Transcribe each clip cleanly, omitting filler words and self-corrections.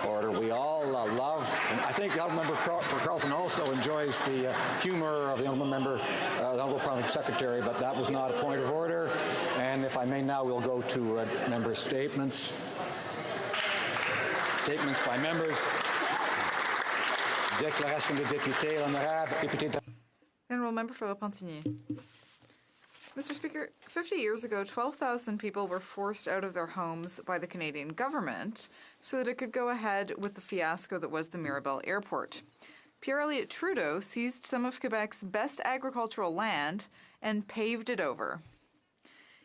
order. We all love, and I think the Honourable Member for Carleton also enjoys the humor of the Honourable Member, the Honourable Parliament Secretary, but that was not a point of order. And if I may now, we'll go to member statements. Statements by members. Déclaration des députés, l'honorable député. Honourable Member for Repentigny. Mr. Speaker, 50 years ago, 12,000 people were forced out of their homes by the Canadian government so that it could go ahead with the fiasco that was the Mirabel Airport. Pierre-Elliott Trudeau seized some of Quebec's best agricultural land and paved it over.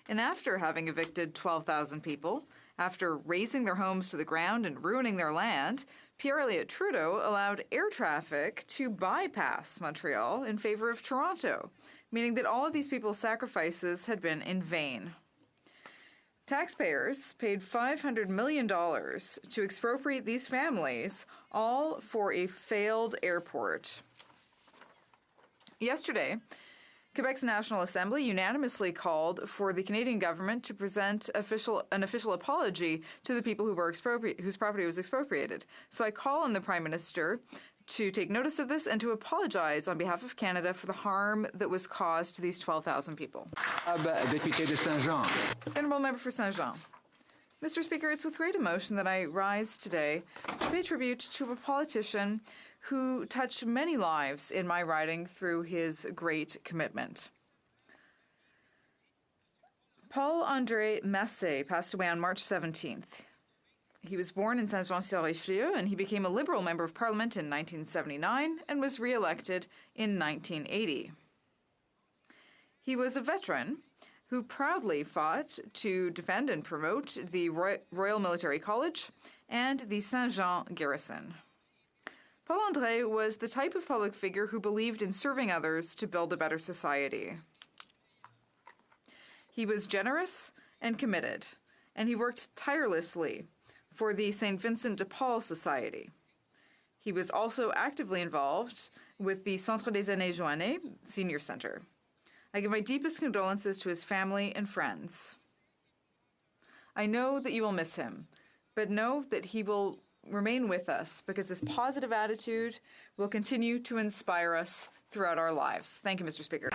And after having evicted 12,000 people, after razing their homes to the ground and ruining their land, Pierre-Elliott Trudeau allowed air traffic to bypass Montreal in favor of Toronto, meaning that all of these people's sacrifices had been in vain. Taxpayers paid $500 million to expropriate these families, all for a failed airport. Yesterday, Quebec's National Assembly unanimously called for the Canadian government to present an official apology to the people whose property was expropriated. So I call on the Prime Minister to take notice of this and to apologize on behalf of Canada for the harm that was caused to these 12,000 people. Député de Saint-Jean. Honourable Member for Saint-Jean. Mr. Speaker, it's with great emotion that I rise today to pay tribute to a politician who touched many lives in my riding through his great commitment. Paul-André Massé passed away on March 17th. He was born in Saint-Jean-sur-Richelieu, and he became a Liberal Member of Parliament in 1979 and was re-elected in 1980. He was a veteran who proudly fought to defend and promote the Royal Military College and the Saint-Jean garrison. Paul-André was the type of public figure who believed in serving others to build a better society. He was generous and committed, and he worked tirelessly for the St. Vincent de Paul Society. He was also actively involved with the Centre des Aînés Joannais Senior Center. I give my deepest condolences to his family and friends. I know that you will miss him, but know that he will remain with us because this positive attitude will continue to inspire us throughout our lives. Thank you, Mr. Speaker.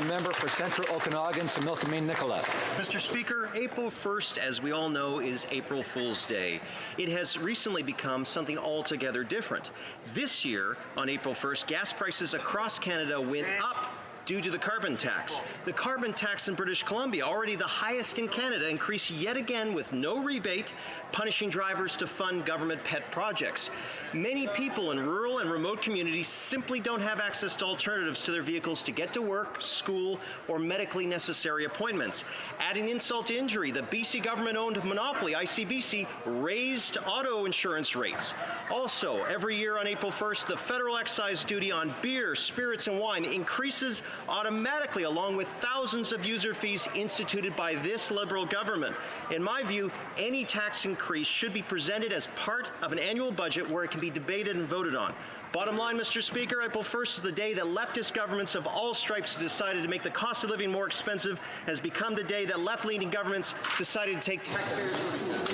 Member for Central Okanagan, Similkameen Nicola. Mr. Speaker, April 1st, as we all know, is April Fool's Day. It has recently become something altogether different. This year, on April 1st, gas prices across Canada went up due to the carbon tax. The carbon tax in British Columbia, already the highest in Canada, increased yet again with no rebate, punishing drivers to fund government pet projects. Many people in rural and remote communities simply don't have access to alternatives to their vehicles to get to work, school, or medically necessary appointments. Adding insult to injury, the BC government-owned monopoly, ICBC, raised auto insurance rates. Also, every year on April 1st, the federal excise duty on beer, spirits, and wine increases automatically, along with thousands of user fees instituted by this Liberal government. In my view, any tax increase should be presented as part of an annual budget where it can be debated and voted on. Bottom line, Mr. Speaker, April 1st is the day that leftist governments of all stripes decided to make the cost of living more expensive, has become the day that left-leaning governments decided to take taxpayers.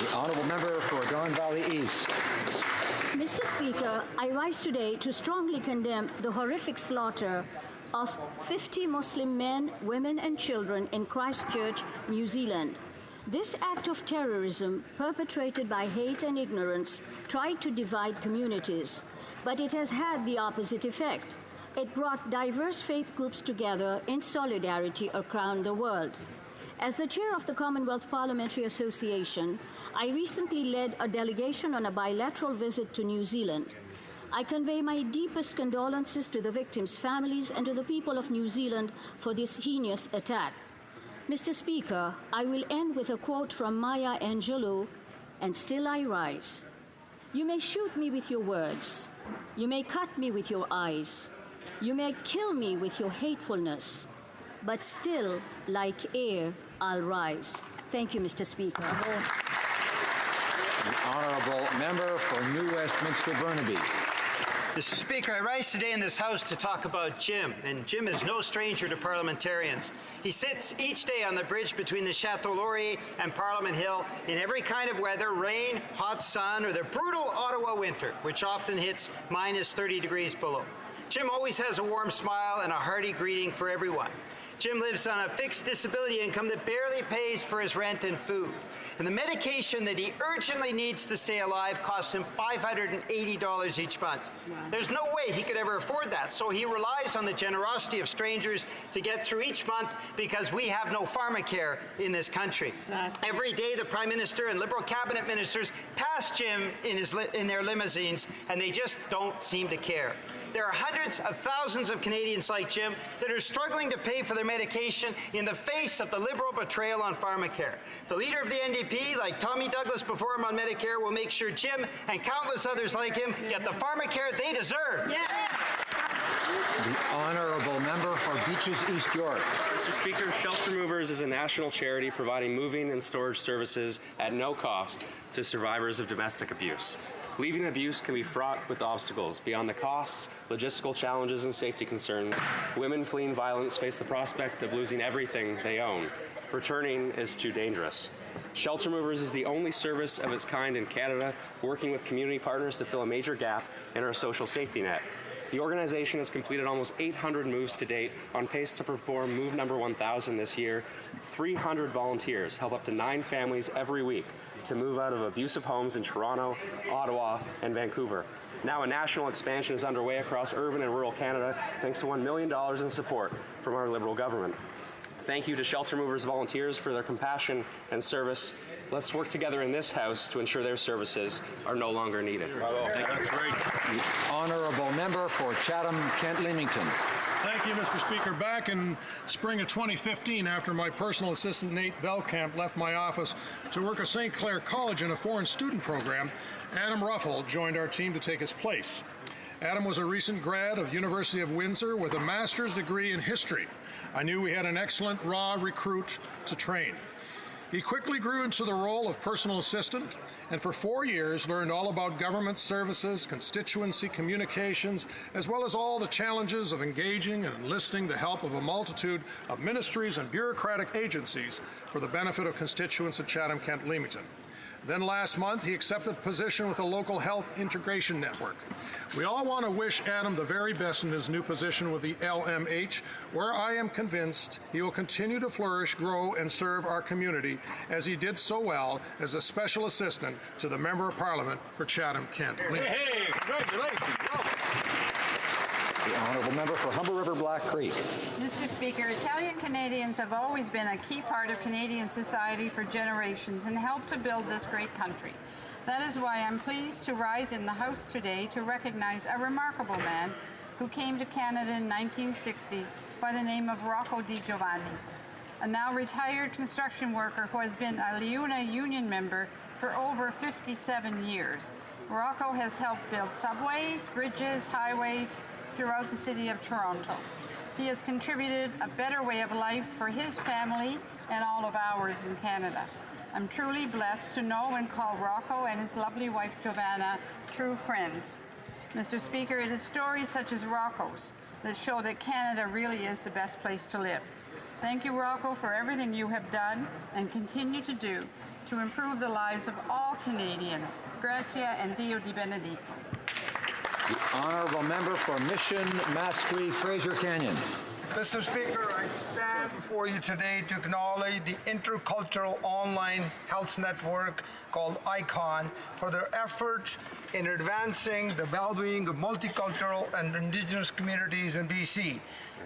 The Honourable Member for Don Valley East. Mr. Speaker, I rise today to strongly condemn the horrific slaughter of 50 Muslim men, women, and children in Christchurch, New Zealand. This act of terrorism, perpetrated by hate and ignorance, tried to divide communities, but it has had the opposite effect. It brought diverse faith groups together in solidarity around the world. As the chair of the Commonwealth Parliamentary Association, I recently led a delegation on a bilateral visit to New Zealand. I convey my deepest condolences to the victims' families and to the people of New Zealand for this heinous attack. Mr. Speaker, I will end with a quote from Maya Angelou, "And still I rise." You may shoot me with your words. You may cut me with your eyes. You may kill me with your hatefulness. But still, like air, I'll rise. Thank you, Mr. Speaker. The Honourable Member for New Westminster Burnaby. Mr. Speaker, I rise today in this House to talk about Jim, and Jim is no stranger to parliamentarians. He sits each day on the bridge between the Chateau Laurier and Parliament Hill in every kind of weather, rain, hot sun, or the brutal Ottawa winter, which often hits minus 30 degrees below. Jim always has a warm smile and a hearty greeting for everyone. Jim lives on a fixed disability income that barely pays for his rent and food. And the medication that he urgently needs to stay alive costs him $580 each month. Wow. There's no way he could ever afford that, so he relies on the generosity of strangers to get through each month because we have no pharmacare in this country. Exactly. Every day the Prime Minister and Liberal cabinet ministers pass Jim in their limousines, and they just don't seem to care. There are hundreds of thousands of Canadians like Jim that are struggling to pay for their medication in the face of the Liberal betrayal on pharmacare. The leader of the NDP, like Tommy Douglas before him on Medicare, will make sure Jim and countless others like him get the pharmacare they deserve. Yeah. The honourable member for Beaches East York. Mr. Speaker, Shelter Movers is a national charity providing moving and storage services at no cost to survivors of domestic abuse. Leaving abuse can be fraught with obstacles. Beyond the costs, logistical challenges, and safety concerns, women fleeing violence face the prospect of losing everything they own. Returning is too dangerous. Shelter Movers is the only service of its kind in Canada, working with community partners to fill a major gap in our social safety net. The organization has completed almost 800 moves to date, on pace to perform move number 1,000 this year. 300 volunteers help up to 9 families every week to move out of abusive homes in Toronto, Ottawa, and Vancouver. Now a national expansion is underway across urban and rural Canada, thanks to $1 million in support from our Liberal government. Thank you to Shelter Movers volunteers for their compassion and service. Let's work together in this House to ensure their services are no longer needed. Bravo. That's great. The honourable member for Chatham-Kent-Leamington. Thank you, Mr. Speaker. Back in spring of 2015, after my personal assistant Nate Belkamp left my office to work at St. Clair College in a foreign student program, Adam Ruffle joined our team to take his place. Adam was a recent grad of University of Windsor with a master's degree in history. I knew we had an excellent raw recruit to train. He quickly grew into the role of personal assistant, and for 4 years learned all about government services, constituency communications, as well as all the challenges of engaging and enlisting the help of a multitude of ministries and bureaucratic agencies for the benefit of constituents at Chatham-Kent-Leamington. Then last month, he accepted a position with the local health integration network. We all want to wish Adam the very best in his new position with the LMH, where I am convinced he will continue to flourish, grow, and serve our community as he did so well as a special assistant to the Member of Parliament for Chatham-Kent-Leamington. Hey, congratulations. The honourable member for Humber River Black Creek. Mr. Speaker, Italian Canadians have always been a key part of Canadian society for generations and helped to build this great country. That is why I'm pleased to rise in the House today to recognize a remarkable man who came to Canada in 1960 by the name of Rocco Di Giovanni, a now retired construction worker who has been a LiUNA union member for over 57 years. Rocco has helped build subways, bridges, highways, throughout the city of Toronto. He has contributed a better way of life for his family and all of ours in Canada. I'm truly blessed to know and call Rocco and his lovely wife Giovanna true friends. Mr. Speaker, it is stories such as Rocco's that show that Canada really is the best place to live. Thank you, Rocco, for everything you have done and continue to do to improve the lives of all Canadians. Grazia and Dio di Benedito. The honourable member for Mission, Mascree, Fraser Canyon. Mr. Speaker, I stand before you today to acknowledge the Intercultural Online Health Network called ICON for their efforts in advancing the well-being of multicultural and Indigenous communities in BC.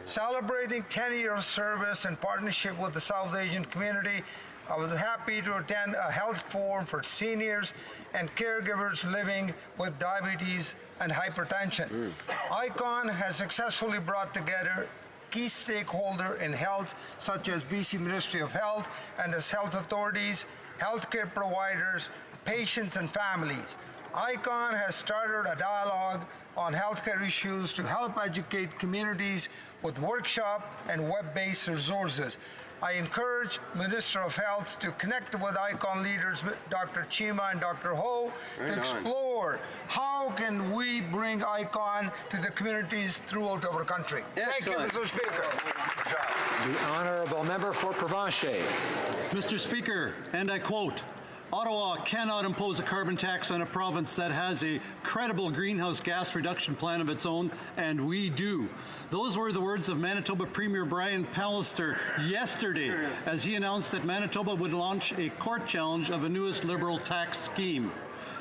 Celebrating 10 years of service and partnership with the South Asian community, I was happy to attend a health forum for seniors and caregivers living with diabetes and hypertension. ICON has successfully brought together key stakeholders in health, such as BC Ministry of Health and its health authorities, healthcare providers, patients, and families. ICON has started a dialogue on healthcare issues to help educate communities with workshop and web-based resources. I encourage Minister of Health to connect with ICON leaders, Dr. Chima and Dr. Ho, to explore how can we bring ICON to the communities throughout our country. Excellent. Thank you, Mr. Speaker. The honourable member for Provencher. Mr. Speaker, and I quote, Ottawa cannot impose a carbon tax on a province that has a credible greenhouse gas reduction plan of its own, and we do. Those were the words of Manitoba Premier Brian Pallister yesterday as he announced that Manitoba would launch a court challenge of a newest Liberal tax scheme.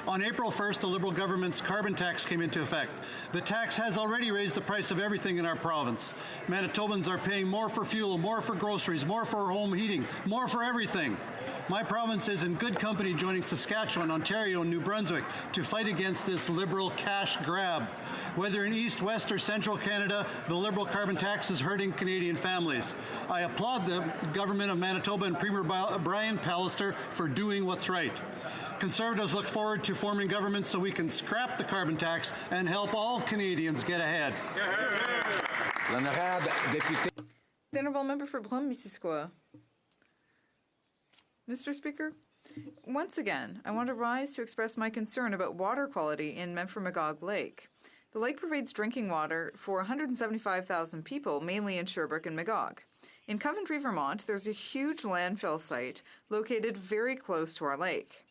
On April 1st, the Liberal government's carbon tax came into effect. The tax has already raised the price of everything in our province. Manitobans are paying more for fuel, more for groceries, more for home heating, more for everything. My province is in good company joining Saskatchewan, Ontario, and New Brunswick to fight against this Liberal cash grab. Whether in East, West, or Central Canada, the Liberal carbon tax is hurting Canadian families. I applaud the government of Manitoba and Premier Brian Pallister for doing what's right. Conservatives look forward to forming governments so we can scrap the carbon tax and help all Canadians get ahead. L'honorable député. The honourable member for Brome-Missisquoi. Mr. Speaker, once again, I want to rise to express my concern about water quality in Memphremagog Lake. The lake provides drinking water for 175,000 people, mainly in Sherbrooke and Magog. In Coventry, Vermont, there's a huge landfill site located very close to our lake.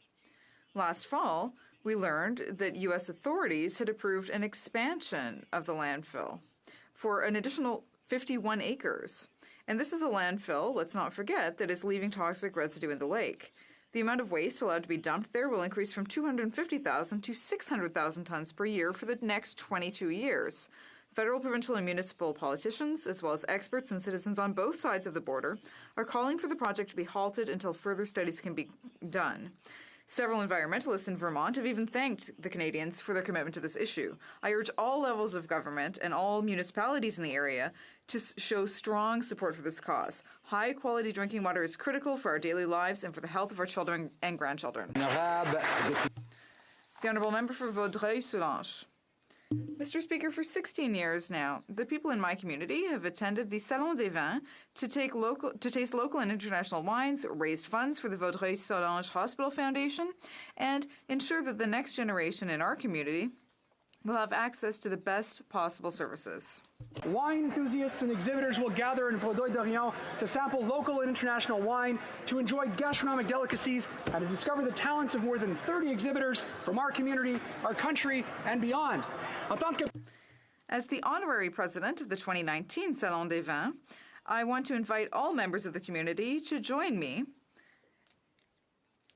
Last fall, we learned that U.S. authorities had approved an expansion of the landfill for an additional 51 acres. And this is a landfill, let's not forget, that is leaving toxic residue in the lake. The amount of waste allowed to be dumped there will increase from 250,000 to 600,000 tons per year for the next 22 years. Federal, provincial, and municipal politicians, as well as experts and citizens on both sides of the border, are calling for the project to be halted until further studies can be done. Several environmentalists in Vermont have even thanked the Canadians for their commitment to this issue. I urge all levels of government and all municipalities in the area to show strong support for this cause. High-quality drinking water is critical for our daily lives and for the health of our children and grandchildren. The honourable member for Vaudreuil-Soulanges. Mr. Speaker, for 16 years now, the people in my community have attended the Salon des Vins to taste local and international wines, raise funds for the Vaudreuil-Soulanges Hospital Foundation, and ensure that the next generation in our community will have access to the best possible services. Wine enthusiasts and exhibitors will gather in Vaudreuil-Dorion to sample local and international wine, to enjoy gastronomic delicacies, and to discover the talents of more than 30 exhibitors from our community, our country, and beyond. As the honorary president of the 2019 Salon des Vins, I want to invite all members of the community to join me,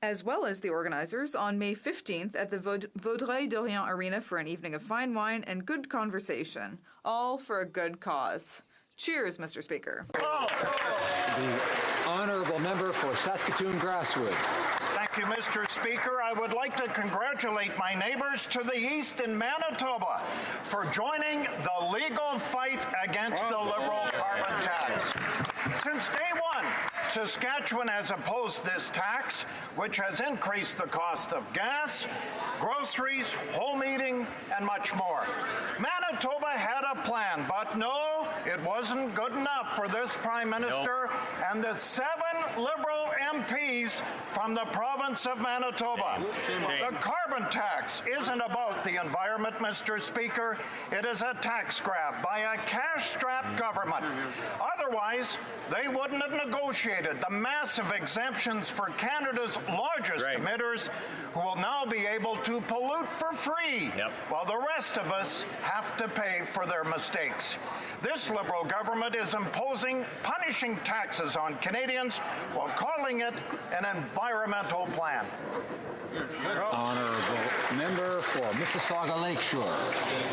as well as the organizers, on May 15th at the Vaudreuil-Dorion Arena for an evening of fine wine and good conversation, all for a good cause. Cheers, Mr. Speaker. The honourable member for Saskatoon-Grasswood. Thank you, Mr. Speaker. I would like to congratulate my neighbors to the east in Manitoba for joining the legal fight against the Liberal carbon tax. Since day one, Saskatchewan has opposed this tax, which has increased the cost of gas, groceries, home heating, and much more. Manitoba had a plan, but no, it wasn't good enough for this Prime Minister and the 7 Liberal MPs from the province of Manitoba. The carbon tax isn't about the environment, Mr. Speaker. It is a tax grab by a cash-strapped government. Otherwise, they wouldn't have negotiated the massive exemptions for Canada's largest emitters, who will now be able to pollute for free, while the rest of us have to pay for their mistakes. This Liberal government is imposing punishing taxes on Canadians while calling it an environmental plan. Honourable member for Mississauga Lakeshore.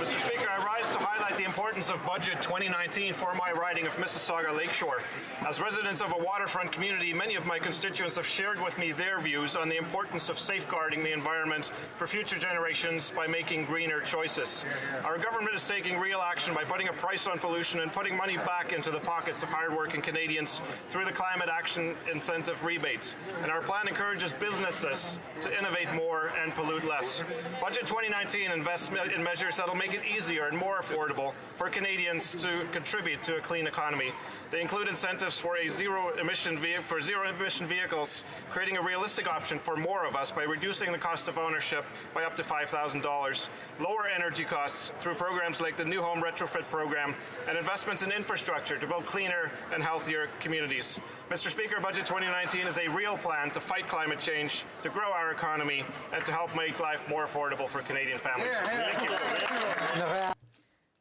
Mr. Speaker, I rise to highlight the importance of Budget 2019 for my riding of Mississauga Lakeshore. As residents of a waterfront community, many of my constituents have shared with me their views on the importance of safeguarding the environment for future generations by making greener choices. Our government is taking real action by putting a price on pollution and putting money back into the pockets of hardworking Canadians through the Climate Action Incentive rebates. And our plan encourages businesses to innovate more and pollute less. Budget 2019 investment in measures that will make it easier and more affordable for Canadians to contribute to a clean economy. They include incentives for zero-emission vehicles, creating a realistic option for more of us by reducing the cost of ownership by up to $5,000, lower energy costs through programs like the New Home Retrofit Program, and investments in infrastructure to build cleaner and healthier communities. Mr. Speaker, Budget 2019 is a real plan to fight climate change, to grow our economy, and to help make life more affordable for Canadian families. Thank you.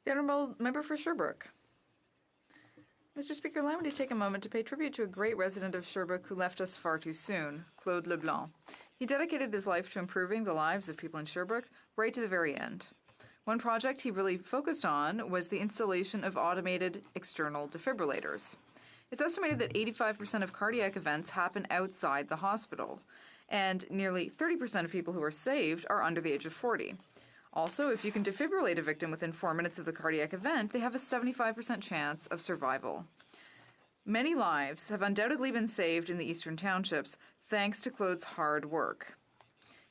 The Honourable Member for Sherbrooke. Mr. Speaker, allow me to take a moment to pay tribute to a great resident of Sherbrooke who left us far too soon, Claude Leblanc. He dedicated his life to improving the lives of people in Sherbrooke right to the very end. One project he really focused on was the installation of automated external defibrillators. It's estimated that 85% of cardiac events happen outside the hospital, and nearly 30% of people who are saved are under the age of 40. Also, if you can defibrillate a victim within 4 minutes of the cardiac event, they have a 75% chance of survival. Many lives have undoubtedly been saved in the Eastern Townships thanks to Claude's hard work.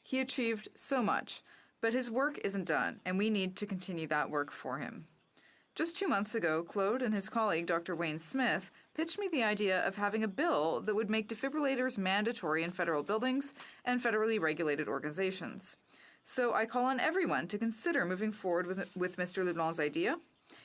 He achieved so much, but his work isn't done, and we need to continue that work for him. Just 2 months ago, Claude and his colleague, Dr. Wayne Smith, pitched me the idea of having a bill that would make defibrillators mandatory in federal buildings and federally regulated organizations. So I call on everyone to consider moving forward with Mr. Leblanc's idea.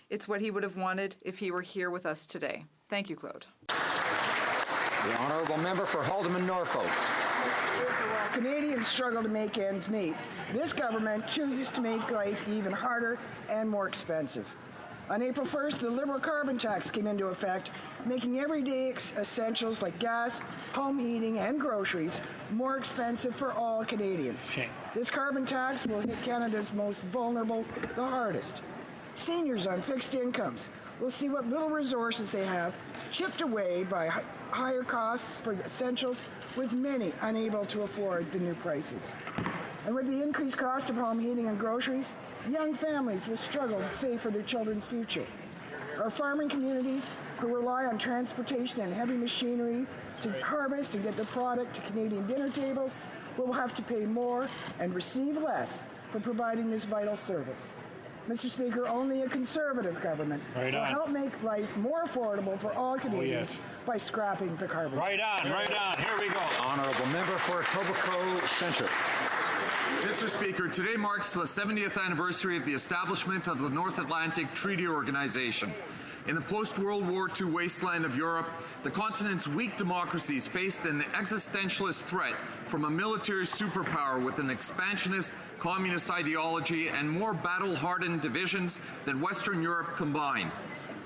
It's what he would have wanted if he were here with us today. Thank you, Claude. The Honourable Member for Haldimand Norfolk. While Canadians struggle to make ends meet, this government chooses to make life even harder and more expensive. On April 1st, the Liberal carbon tax came into effect, making everyday essentials like gas, home heating, and groceries more expensive for all Canadians. This carbon tax will hit Canada's most vulnerable the hardest. Seniors on fixed incomes will see what little resources they have chipped away by higher costs for essentials, with many unable to afford the new prices. And with the increased cost of home heating and groceries, young families will struggle to save for their children's future. Our farming communities, who rely on transportation and heavy machinery to harvest and get their product to Canadian dinner tables, will have to pay more and receive less for providing this vital service. Mr. Speaker, only a Conservative government will help make life more affordable for all Canadians by scrapping the carbon tax. Right on. Here we go. Honourable Member for Etobicoke Centre. Mr. Speaker, today marks the 70th anniversary of the establishment of the North Atlantic Treaty Organization. In the post-World War II wasteland of Europe, the continent's weak democracies faced an existentialist threat from a military superpower with an expansionist communist ideology and more battle-hardened divisions than Western Europe combined.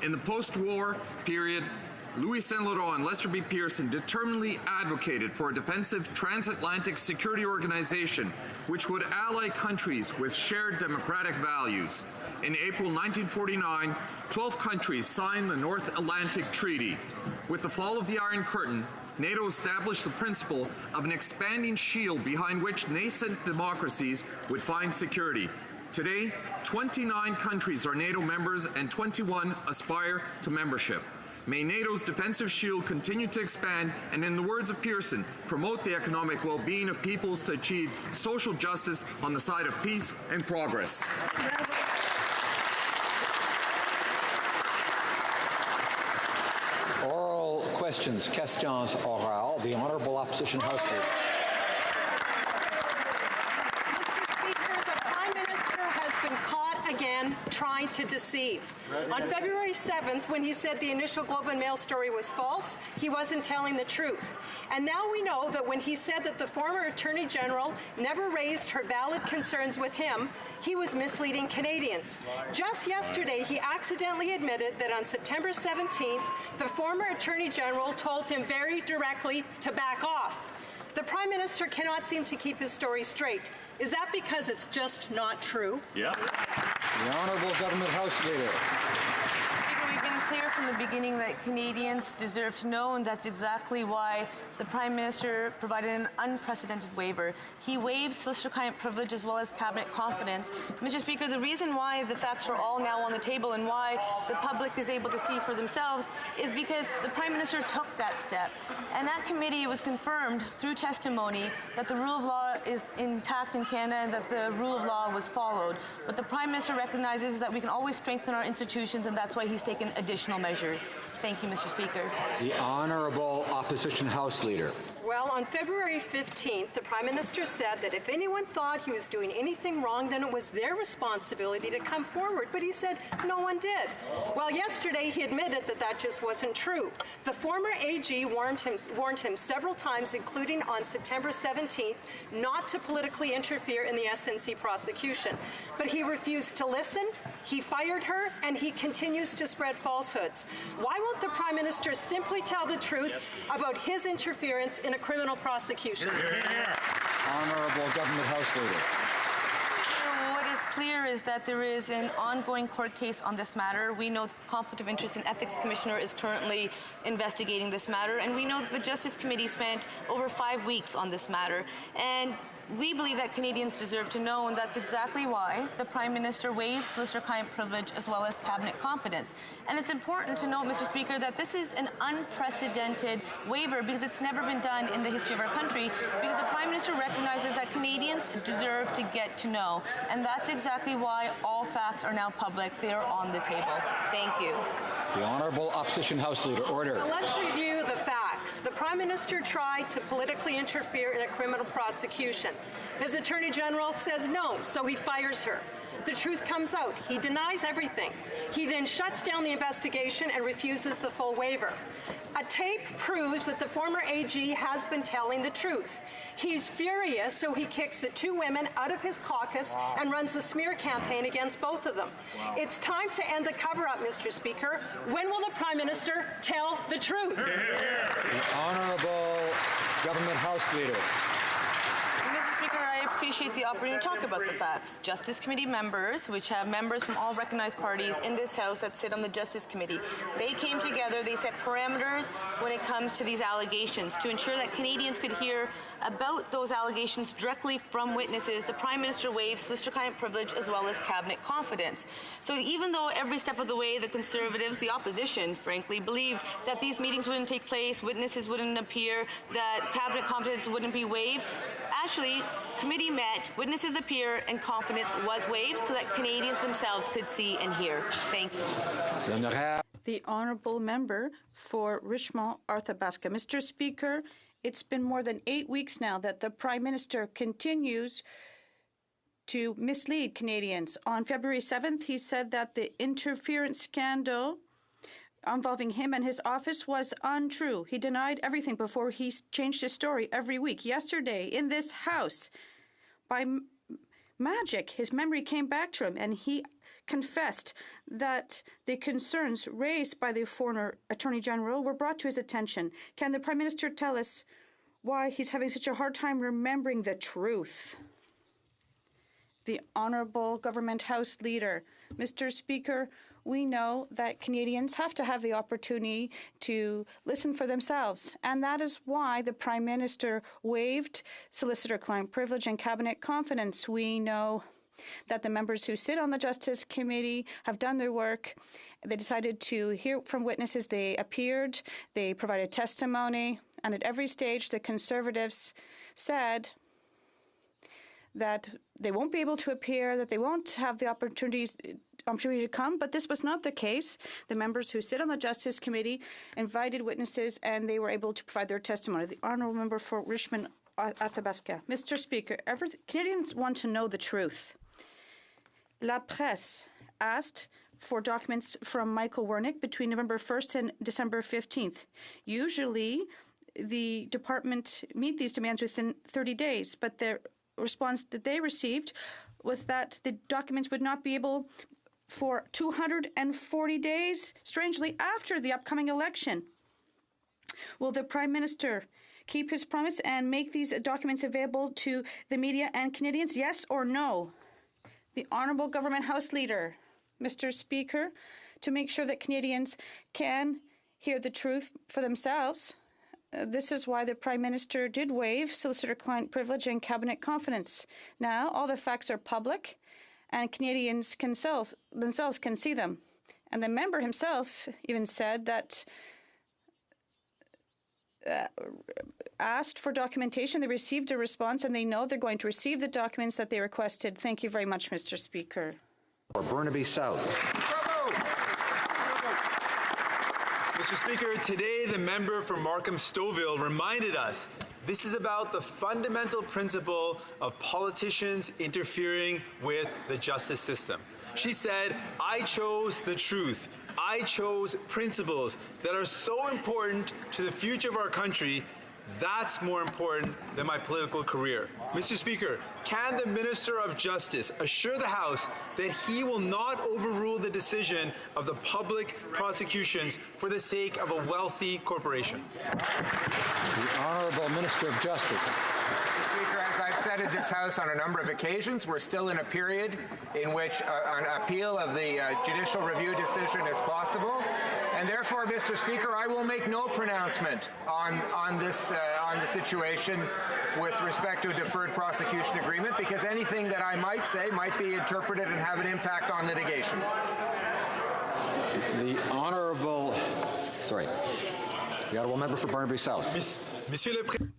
In the post-war period, Louis Saint Laurent and Lester B. Pearson determinedly advocated for a defensive transatlantic security organization which would ally countries with shared democratic values. In April 1949, 12 countries signed the North Atlantic Treaty. With the fall of the Iron Curtain, NATO established the principle of an expanding shield behind which nascent democracies would find security. Today, 29 countries are NATO members and 21 aspire to membership. May NATO's defensive shield continue to expand and, in the words of Pearson, promote the economic well-being of peoples to achieve social justice on the side of peace and progress. Oral questions, questions orales. The Honourable Opposition House Leader. Again, trying to deceive. On February 7th, when he said the initial Globe and Mail story was false, he wasn't telling the truth. And now we know that when he said that the former Attorney General never raised her valid concerns with him, he was misleading Canadians. Just yesterday, he accidentally admitted that on September 17th, the former Attorney General told him very directly to back off. The Prime Minister cannot seem to keep his story straight. Is that because it's just not true? Yeah. The Honourable Government House Leader. We've been clear from from the beginning that Canadians deserve to know, and that's exactly why the Prime Minister provided an unprecedented waiver. He waived solicitor-client privilege as well as cabinet confidence. Mr. Speaker, the reason why the facts are all now on the table and why the public is able to see for themselves is because the Prime Minister took that step. And that committee was confirmed through testimony that the rule of law is intact in Canada and that the rule of law was followed. But the Prime Minister recognizes that we can always strengthen our institutions, and that's why he's taken additional measures. Thank you, Mr. Speaker. The Honourable Opposition House Leader. Well, on February 15th, the Prime Minister said that if anyone thought he was doing anything wrong, then it was their responsibility to come forward. But he said no one did. Well, yesterday he admitted that that just wasn't true. The former AG warned him several times, including on September 17th, not to politically interfere in the SNC prosecution. But he refused to listen, he fired her, and he continues to spread falsehoods. Why won't the Prime Minister simply tell the truth about his interference in a criminal prosecution? Honourable Government House Leader. What is clear is that there is an ongoing court case on this matter. We know that the Conflict of Interest and Ethics Commissioner is currently investigating this matter, and we know that the Justice Committee spent over 5 weeks on this matter. And we believe that Canadians deserve to know, and that's exactly why the Prime Minister waived solicitor-client privilege as well as cabinet confidence. And it's important to note, Mr. Speaker, that this is an unprecedented waiver because it's never been done in the history of our country, because the Prime Minister recognizes that Canadians deserve to get to know. And that's exactly why all facts are now public. They are on the table. Thank you. The Honourable Opposition House Leader. Order. Now let's review the facts. The Prime Minister tried to politically interfere in a criminal prosecution. His Attorney General says no, so he fires her. The truth comes out. He denies everything. He then shuts down the investigation and refuses the full waiver. A tape proves that the former AG has been telling the truth. He's furious, so he kicks the two women out of his caucus and runs a smear campaign against both of them. It's time to end the cover-up, Mr. Speaker. When will the Prime Minister tell the truth? The Honourable Government House Leader. Mr. Speaker, I appreciate the opportunity to talk about the facts. Justice Committee members, which have members from all recognized parties in this House that sit on the Justice Committee, they came together, they set parameters when it comes to these allegations to ensure that Canadians could hear about those allegations directly from witnesses. The Prime Minister waived solicitor-client privilege as well as cabinet confidence. So even though every step of the way the Conservatives, the opposition, frankly, believed that these meetings wouldn't take place, witnesses wouldn't appear, that cabinet confidence wouldn't be waived, actually, committee met, witnesses appear, and confidence was waived so that Canadians themselves could see and hear. Thank you. The Honourable Member for Richmond Arthabaska. Mr. Speaker, it's been more than 8 weeks now that the Prime Minister continues to mislead Canadians. On February 7th, he said that the interference scandal involving him and his office was untrue. He denied everything before he changed his story every week. Yesterday, in this House, by magic, his memory came back to him, and he confessed that the concerns raised by the former Attorney General were brought to his attention. Can the Prime Minister tell us why he's having such a hard time remembering the truth? The Honourable Government House Leader. Mr. Speaker, we know that Canadians have to have the opportunity to listen for themselves, and that is why the Prime Minister waived solicitor-client privilege and cabinet confidence. We know that the members who sit on the Justice Committee have done their work. They decided to hear from witnesses. They appeared, they provided testimony, and at every stage the Conservatives said that they won't be able to appear, that they won't have the opportunity to come, but this was not the case. The members who sit on the Justice Committee invited witnesses, and they were able to provide their testimony. The Honourable Member for Richmond Athabaska. Mr. Speaker, Canadians want to know the truth. La Presse asked for documents from Michael Wernick between November 1st and December 15th. Usually, the department meet these demands within 30 days, but the response that they received was that the documents would not be able for 240 days, strangely, after the upcoming election. Will the Prime Minister keep his promise and make these documents available to the media and Canadians, yes or no? The Honourable Government House Leader. Mr. Speaker, to make sure that Canadians can hear the truth for themselves. This is why the Prime Minister did waive solicitor-client privilege and cabinet confidence. Now, all the facts are public, and Canadians themselves can see them. And the member himself even said that asked for documentation, they received a response, and they know they're going to receive the documents that they requested. Thank you very much, Mr. Speaker. Or Burnaby South. Mr. Speaker, today the member for Markham-Stouffville reminded us this is about the fundamental principle of politicians interfering with the justice system. She said, I chose the truth. I chose principles that are so important to the future of our country. That's more important than my political career. Mr. Speaker, can the Minister of Justice assure the House that he will not overrule the decision of the public prosecutions for the sake of a wealthy corporation? The Honourable Minister of Justice. Mr. Speaker, as I've said at this House on a number of occasions, we're still in a period in which an appeal of the judicial review decision is possible. And therefore, Mr. Speaker, I will make no pronouncement on the situation with respect to a deferred prosecution agreement, because anything that I might say might be interpreted and have an impact on litigation. The Honourable Member for Burnaby South.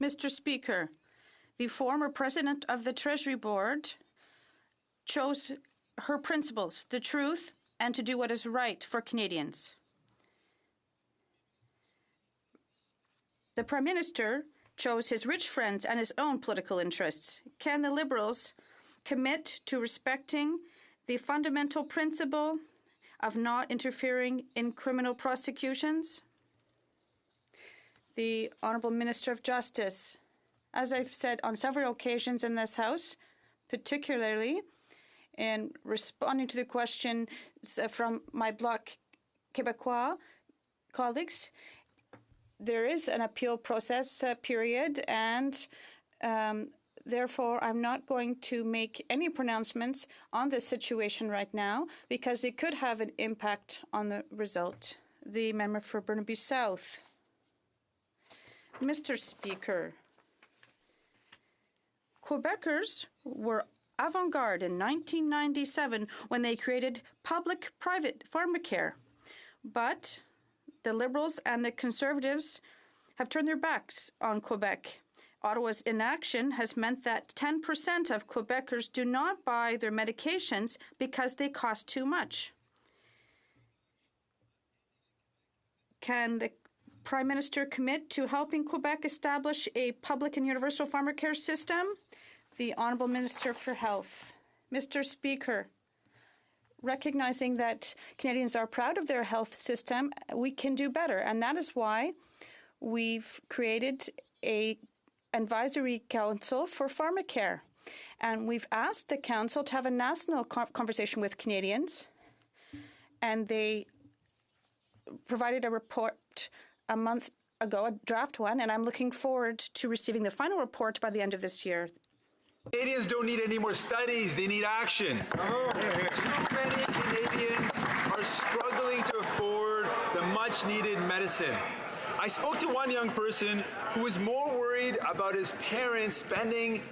Mr. Speaker, the former President of the Treasury Board chose her principles, the truth, and to do what is right for Canadians. The Prime Minister chose his rich friends and his own political interests. Can the Liberals commit to respecting the fundamental principle of not interfering in criminal prosecutions? The Honourable Minister of Justice. As I've said on several occasions in this House, particularly in responding to the questions from my Bloc Québécois colleagues, there is an appeal process period, and therefore I'm not going to make any pronouncements on this situation right now because it could have an impact on the result. The member for Burnaby South. Mr. Speaker, Quebecers were avant-garde in 1997 when they created public-private pharmacare, but the Liberals and the Conservatives have turned their backs on Quebec. Ottawa's inaction has meant that 10% of Quebecers do not buy their medications because they cost too much. Can the Prime Minister commit to helping Quebec establish a public and universal pharmacare system? The Honourable Minister for Health. Mr. Speaker, recognizing that Canadians are proud of their health system, we can do better. And that is why we've created an advisory council for pharmacare. And we've asked the council to have a national conversation with Canadians. And they provided a report a month ago, a draft one, and I'm looking forward to receiving the final report by the end of this year. Canadians don't need any more studies, they need action. Too many Canadians are struggling to afford the much-needed medicine. I spoke to one young person who was more worried about his parents spending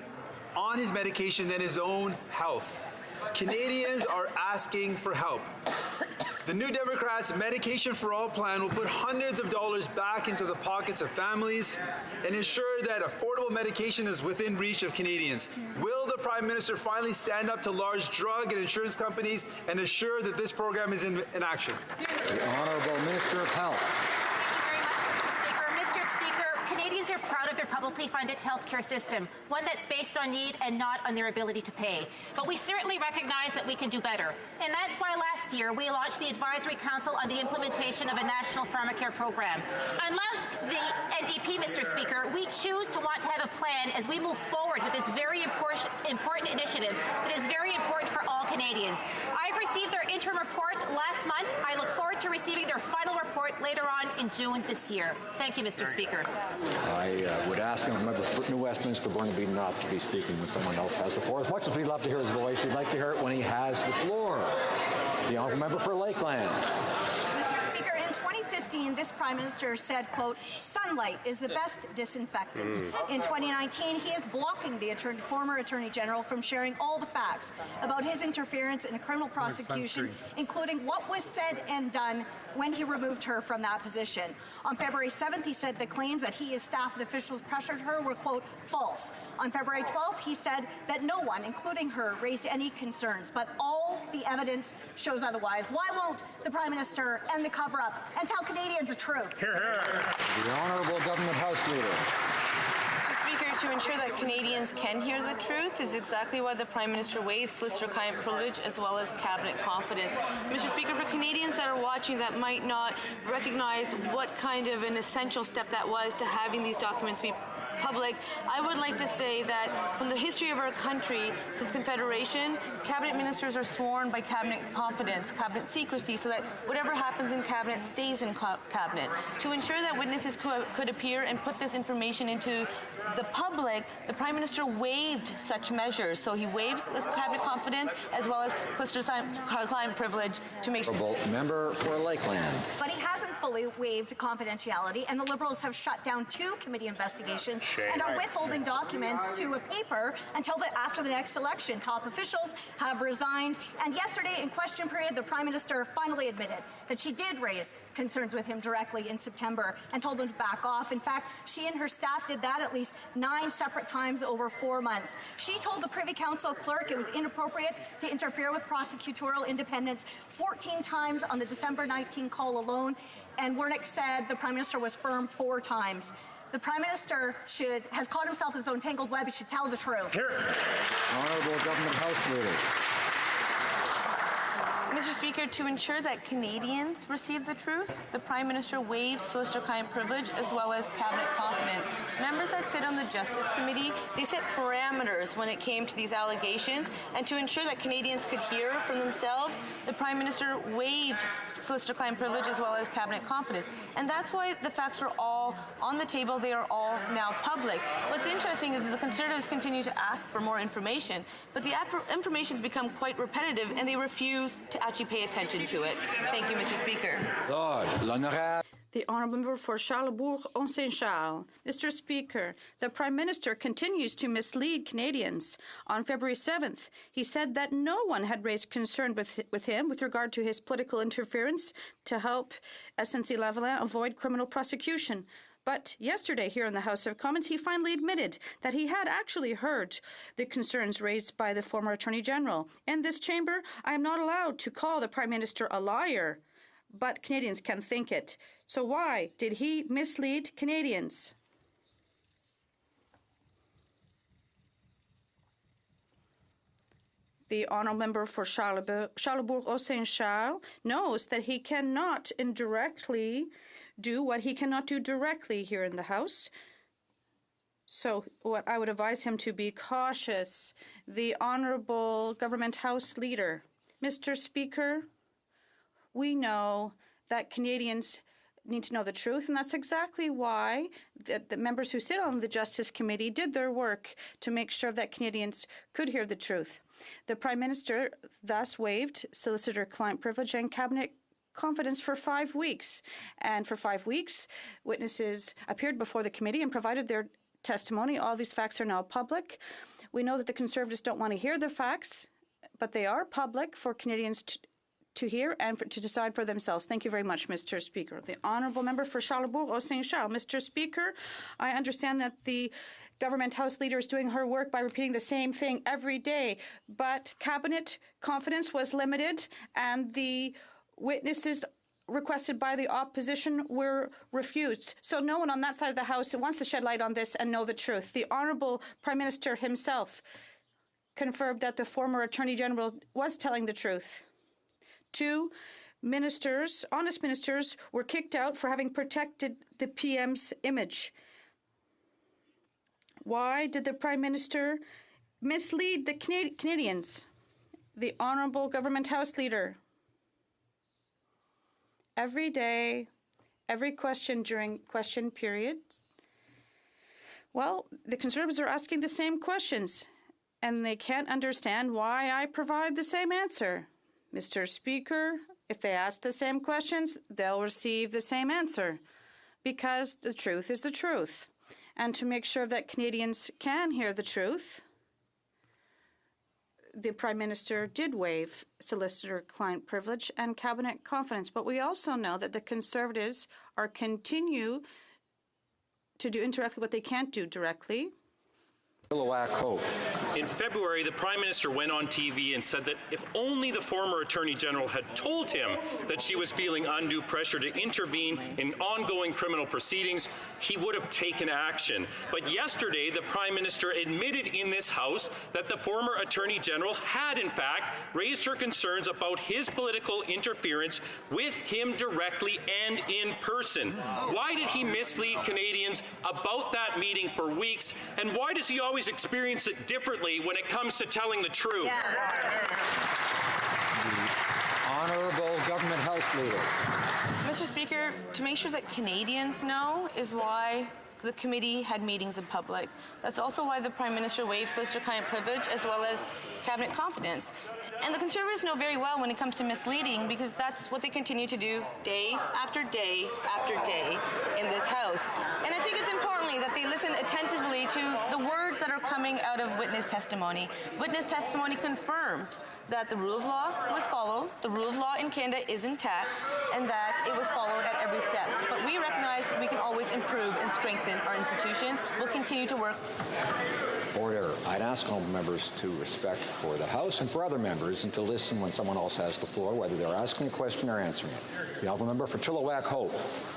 on his medication than his own health. Canadians are asking for help. The New Democrats' Medication for All plan will put hundreds of dollars back into the pockets of families and ensure that affordable medication is within reach of Canadians. Will the Prime Minister finally stand up to large drug and insurance companies and ensure that this program is in action? The Honourable Minister of Health. Canadians are proud of their publicly funded healthcare system, one that's based on need and not on their ability to pay. But we certainly recognize that we can do better. And that's why last year we launched the Advisory Council on the implementation of a national pharmacare program. Unlike the NDP, Mr. Speaker, we choose to want to have a plan as we move forward with this very important initiative that is very important for all Canadians. I've received their interim report last month. I look forward to receiving their final report later on in June this year. Thank you, Mr. Speaker. I would ask the member for New Westminster Burnaby not to be speaking when someone else has the floor. As much as we'd love to hear his voice, we'd like to hear it when he has the floor. The honourable member for Lakeland. Mr. Speaker, in 2015, this Prime Minister said, quote, sunlight is the best disinfectant. In 2019, he is blocking the former Attorney General from sharing all the facts about his interference in a criminal prosecution, including what was said and done when he removed her from that position. On February 7th, he said the claims that he, his staff, and officials pressured her were, quote, false. On February 12th, he said that no one, including her, raised any concerns, but all the evidence shows otherwise. Why won't the Prime Minister end the cover-up and tell Canadians the truth? The Honourable Government House Leader. Mr. Speaker, to ensure that Canadians can hear the truth is exactly why the Prime Minister waived solicitor-client privilege as well as cabinet confidence. Mr. Speaker, for Canadians that are watching that might not recognize what kind of an essential step that was to having these documents be public, I would like to say that from the history of our country since Confederation, cabinet ministers are sworn by cabinet confidence, cabinet secrecy, so that whatever happens in cabinet stays in cabinet. To ensure that witnesses could appear and put this information into the public, the Prime Minister waived such measures. So he waived cabinet confidence as well as solicitor-client privilege to make sure. Member for Lakeland. But he hasn't fully waived confidentiality, and the Liberals have shut down 2 committee investigations and are withholding documents to a paper until after the next election. Top officials have resigned, and yesterday in question period, the Prime Minister finally admitted that she did raise concerns with him directly in September and told him to back off. In fact, she and her staff did that at least 9 separate times over 4 months. She told the Privy Council clerk it was inappropriate to interfere with prosecutorial independence 14 times on the December 19 call alone, and Wernick said the Prime Minister was firm 4 times. The Prime Minister has caught himself in his own tangled web. He should tell the truth. Honourable Government House Leader. Mr. Speaker, to ensure that Canadians receive the truth, the Prime Minister waived solicitor-client privilege as well as cabinet confidence. Members that sit on the Justice Committee, they set parameters when it came to these allegations, and to ensure that Canadians could hear from themselves, the Prime Minister waived solicitor-client privilege as well as cabinet confidence. And that's why the facts are all on the table. They are all now public. What's interesting is the Conservatives continue to ask for more information, but the information's become quite repetitive and they refuse to actually pay attention to it. Thank you, Mr. Speaker. The Honourable Member for Charlebourg-Saint-Charles. Mr. Speaker, the Prime Minister continues to mislead Canadians. On February 7th, he said that no one had raised concern with him with regard to his political interference to help SNC-Lavalin avoid criminal prosecution. But yesterday, here in the House of Commons, he finally admitted that he had actually heard the concerns raised by the former Attorney General. In this chamber, I am not allowed to call the Prime Minister a liar, but Canadians can think it. So why did he mislead Canadians? The Honourable Member for Charlebourg-Saint-Charles knows that he cannot indirectly do what he cannot do directly here in the House. So what I would advise him to be cautious. The Honourable Government House Leader. Mr. Speaker, we know that Canadians need to know the truth, and that's exactly why the members who sit on the Justice Committee did their work to make sure that Canadians could hear the truth. The Prime Minister thus waived solicitor-client privilege and cabinet confidence for 5 weeks. And for 5 weeks, witnesses appeared before the committee and provided their testimony. All these facts are now public. We know that the Conservatives don't want to hear the facts, but they are public for Canadians to hear and to decide for themselves. Thank you very much, Mr. Speaker. The Honourable Member for Charlebourg-Saint-Charles. Mr. Speaker, I understand that the Government House Leader is doing her work by repeating the same thing every day, but cabinet confidence was limited and the witnesses requested by the opposition were refused. So no one on that side of the House wants to shed light on this and know the truth. The Honourable Prime Minister himself confirmed that the former Attorney General was telling the truth. 2 ministers, honest ministers, were kicked out for having protected the PM's image. Why did the Prime Minister mislead the Canadians? The Honourable Government House Leader. Every day, every question during question periods, well, the Conservatives are asking the same questions, and they can't understand why I provide the same answer. Mr. Speaker, if they ask the same questions, they'll receive the same answer, because the truth is the truth. And to make sure that Canadians can hear the truth, the Prime Minister did waive solicitor-client privilege and cabinet confidence. But we also know that the Conservatives are continue to do indirectly what they can't do directly. HoC. In February, the Prime Minister went on TV and said that if only the former Attorney General had told him that she was feeling undue pressure to intervene in ongoing criminal proceedings, he would have taken action. But yesterday, the Prime Minister admitted in this House that the former Attorney General had, in fact, raised her concerns about his political interference with him directly and in person. Why did he mislead Canadians about that meeting for weeks, and why does he always experience it differently when it comes to telling the truth? Honourable Government House Leader. Mr. Speaker, to make sure that Canadians know is why the committee had meetings in public. That's also why the Prime Minister waived solicitor-client privilege as well as cabinet confidence. And the Conservatives know very well when it comes to misleading, because that's what they continue to do day after day after day in this House. And I think it's importantly that they listen attentively to the words that are coming out of witness testimony. Witness testimony confirmed that the rule of law was followed, the rule of law in Canada is intact, and that it was followed at every step. But we recognize we can always improve and strengthen our institutions. We'll continue to work. Order. I'd ask honourable members to respect for the House and for other members and to listen when someone else has the floor, whether they're asking a question or answering it. The honourable member for Chilliwack Hope.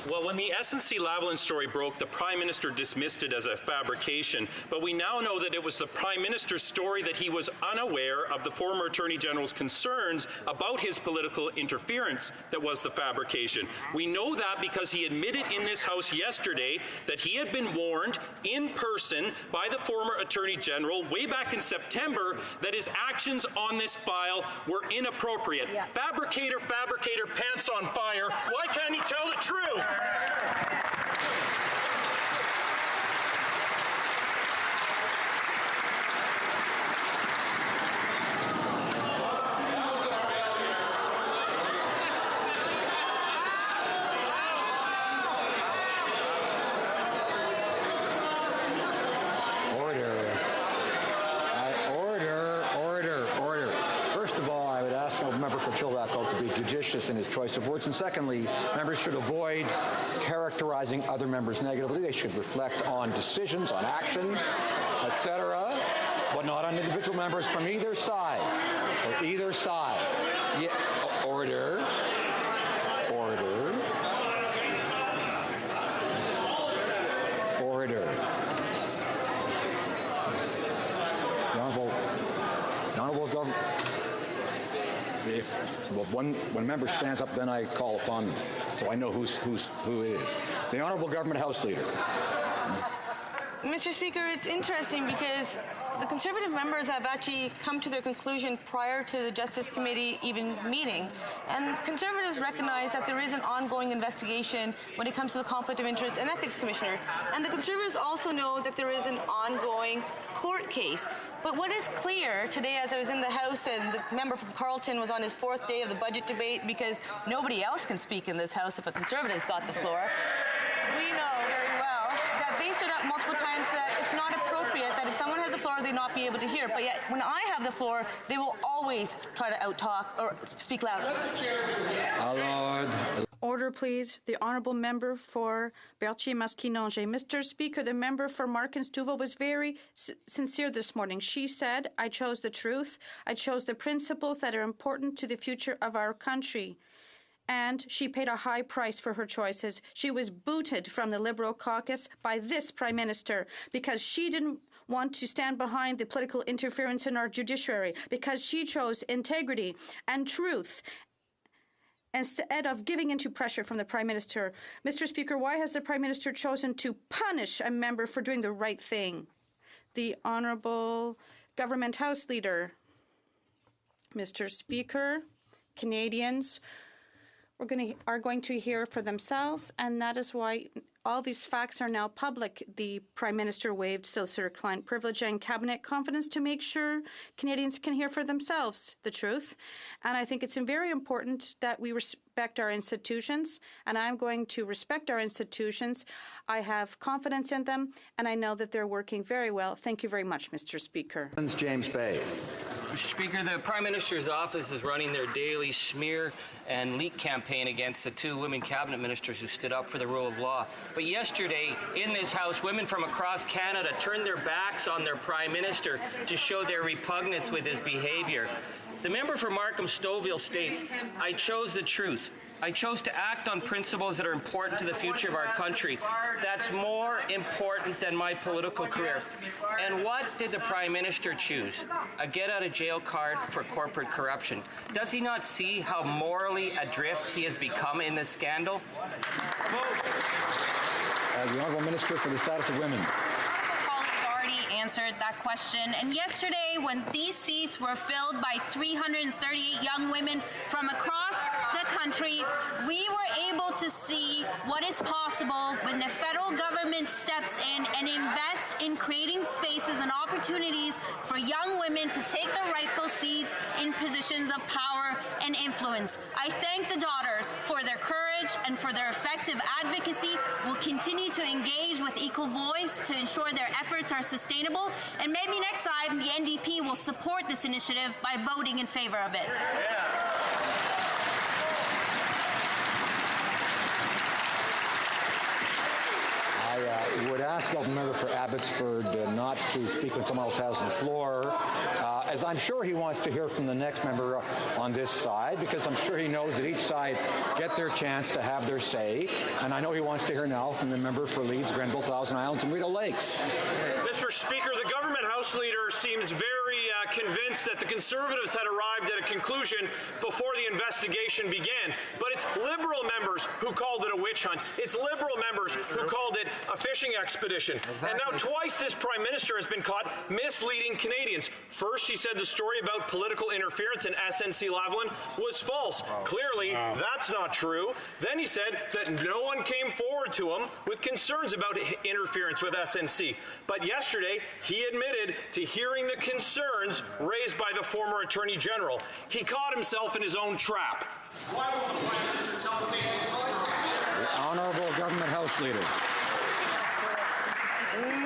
Well, when the SNC-Lavalin story broke, the Prime Minister dismissed it as a fabrication, but we now know that it was the Prime Minister's story that he was unaware of the former Attorney General's concerns about his political interference that was the fabrication. We know that because he admitted in this House yesterday that he had been warned in person by the former Attorney General way back in September that his actions on this file were inappropriate. Fabricator, pants on fire. Why can't he tell the truth? Judicious in his choice of words, and secondly, members should avoid characterizing other members negatively. They should reflect on decisions, on actions, etc., but not on individual members from either side. Or either side. Yeah. Order. Order. Order. The honourable government. If when a member stands up, then I call upon them, so I know who it is. The Honourable Government House Leader. Mr. Speaker, it's interesting because the Conservative members have actually come to their conclusion prior to the Justice Committee even meeting. And Conservatives recognize that there is an ongoing investigation when it comes to the Conflict of Interest and Ethics Commissioner. And the Conservatives also know that there is an ongoing court case. But what is clear today, as I was in the House and the member from Carleton was on his fourth day of the budget debate because nobody else can speak in this House if a Conservative's got the floor, we know very well that they stood up multiple times that it's not appropriate that if someone has the floor, they not be able to hear. But yet, when I have the floor, they will always try to out-talk or speak louder. Lord. Order, please. The Honourable Member for Berthier-Masquinongé. Mr. Speaker, the member for Markin-Stouffville was very sincere this morning. She said, I chose the truth. I chose the principles that are important to the future of our country. And she paid a high price for her choices. She was booted from the Liberal caucus by this Prime Minister because she didn't want to stand behind the political interference in our judiciary, because she chose integrity and truth instead of giving into pressure from the Prime Minister. Mr. Speaker, why has the Prime Minister chosen to punish a member for doing the right thing? The Honourable Government House Leader. Mr. Speaker, Canadians are going to hear for themselves, and that is why all these facts are now public. The Prime Minister waived solicitor-client privilege and cabinet confidence to make sure Canadians can hear for themselves the truth. And I think it's very important that we respect our institutions, and I'm going to respect our institutions. I have confidence in them, and I know that they're working very well. Thank you very much, Mr. Speaker. James Bay. Mr. Speaker, the Prime Minister's office is running their daily smear and leak campaign against the two women cabinet ministers who stood up for the rule of law. But yesterday, in this House, women from across Canada turned their backs on their Prime Minister to show their repugnance with his behavior. The member for Markham-Stouffville states, "I chose the truth. I chose to act on principles that are important to the future of our country. That's more important than my political career." And what did the Prime Minister choose? A get-out-of-jail card for corporate corruption. Does he not see how morally adrift he has become in this scandal? The Honourable Minister for the Status of Women. Answered that question. And yesterday, when these seats were filled by 338 young women from across the country, we were able to see what is possible when the federal government steps in and invests in creating spaces and opportunities for young women to take their rightful seats in positions of power and influence. I thank the daughters for their courage and for their effective advocacy. We'll continue to engage with Equal Voice to ensure their efforts are sustainable. And maybe next time the NDP will support this initiative by voting in favor of it. I would ask the member for Abbotsford not to speak when someone else has the floor, as I'm sure he wants to hear from the next member on this side, because I'm sure he knows that each side get their chance to have their say. And I know he wants to hear now from the member for Leeds, Grenville, Thousand Islands, and Rideau Lakes. Mr. Speaker, the government House Leader seems very convinced that the Conservatives had arrived at a conclusion before the investigation began. But it's Liberal members who called it a witch hunt. It's Liberal members who called it a fishing expedition. And now twice this Prime Minister has been caught misleading Canadians. First, he said the story about political interference in SNC-Lavalin was false. Clearly, that's not true. Then he said that no one came forward to him with concerns about interference with SNC. But yesterday, he admitted to hearing the concerns raised by the former Attorney General. He caught himself in his own trap. Why won't the Prime Minister tell the The Honourable Government House Leader.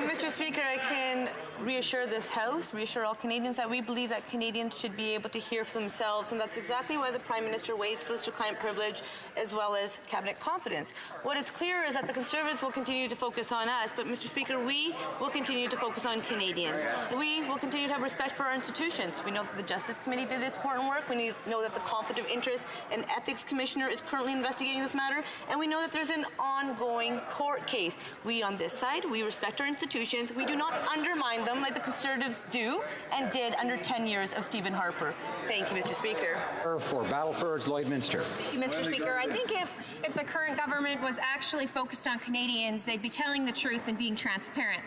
Mr. Speaker, I can reassure this House, reassure all Canadians that we believe that Canadians should be able to hear for themselves, and that's exactly why the Prime Minister waived solicitor-client privilege as well as cabinet confidence. What is clear is that the Conservatives will continue to focus on us, but Mr. Speaker, we will continue to focus on Canadians. We will continue to have respect for our institutions. We know that the Justice Committee did its important work. We know that the Conflict of Interest and Ethics Commissioner is currently investigating this matter, and we know that there's an ongoing court case. We on this side, we respect our institutions. We do not undermine them like the Conservatives do and did under 10 years of Stephen Harper. Thank you, Mr. Speaker. For Battleford's Lloydminster. Mr. Speaker, I think if the current government was actually focused on Canadians, they'd be telling the truth and being transparent.